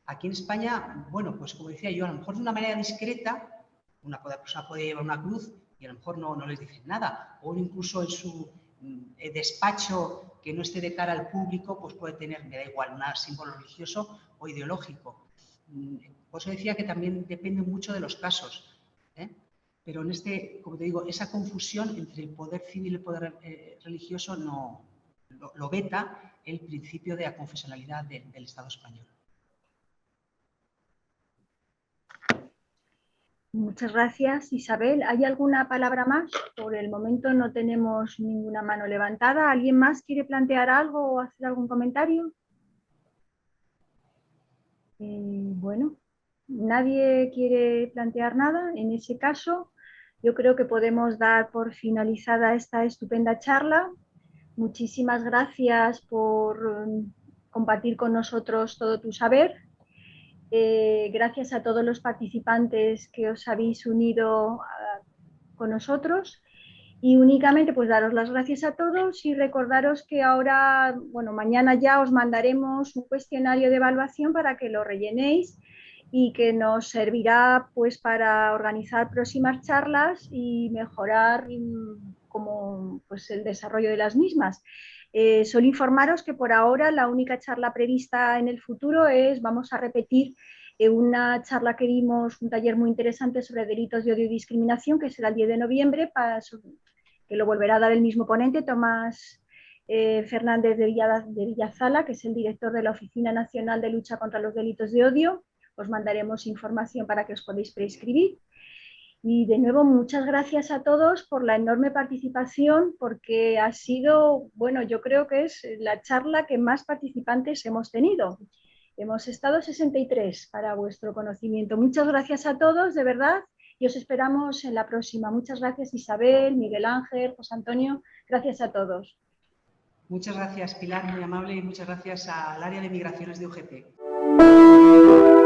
B: Aquí en España, bueno, pues como decía yo, a lo mejor de una manera discreta, una persona puede llevar una cruz y a lo mejor no les dicen nada, o incluso en su despacho que no esté de cara al público, pues puede tener, me da igual, un símbolo religioso o ideológico. Por eso decía que también depende mucho de los casos, pero en como te digo, esa confusión entre el poder civil y el poder religioso lo veta el principio de aconfesionalidad del Estado español.
A: Muchas gracias, Isabel. ¿Hay alguna palabra más? Por el momento no tenemos ninguna mano levantada. ¿Alguien más quiere plantear algo o hacer algún comentario? Bueno, nadie quiere plantear nada. En ese caso, yo creo que podemos dar por finalizada esta estupenda charla. Muchísimas gracias por compartir con nosotros todo tu saber. Gracias a todos los participantes que os habéis unido con nosotros y únicamente pues daros las gracias a todos y recordaros que ahora, bueno, mañana ya os mandaremos un cuestionario de evaluación para que lo rellenéis y que nos servirá pues para organizar próximas charlas y mejorar como pues el desarrollo de las mismas. Solo informaros que por ahora la única charla prevista en el futuro vamos a repetir una charla que dimos, un taller muy interesante sobre delitos de odio y discriminación, que será el 10 de noviembre, que lo volverá a dar el mismo ponente, Tomás Fernández de Villazala, que es el director de la Oficina Nacional de Lucha contra los Delitos de Odio. Os mandaremos información para que os podáis prescribir. Y de nuevo, muchas gracias a todos por la enorme participación, porque ha sido, bueno, yo creo que es la charla que más participantes hemos tenido. Hemos estado 63 para vuestro conocimiento. Muchas gracias a todos, de verdad, y os esperamos en la próxima. Muchas gracias, Isabel, Miguel Ángel, José Antonio. Gracias a todos.
B: Muchas gracias, Pilar, muy amable, y muchas gracias al área de migraciones de UGT.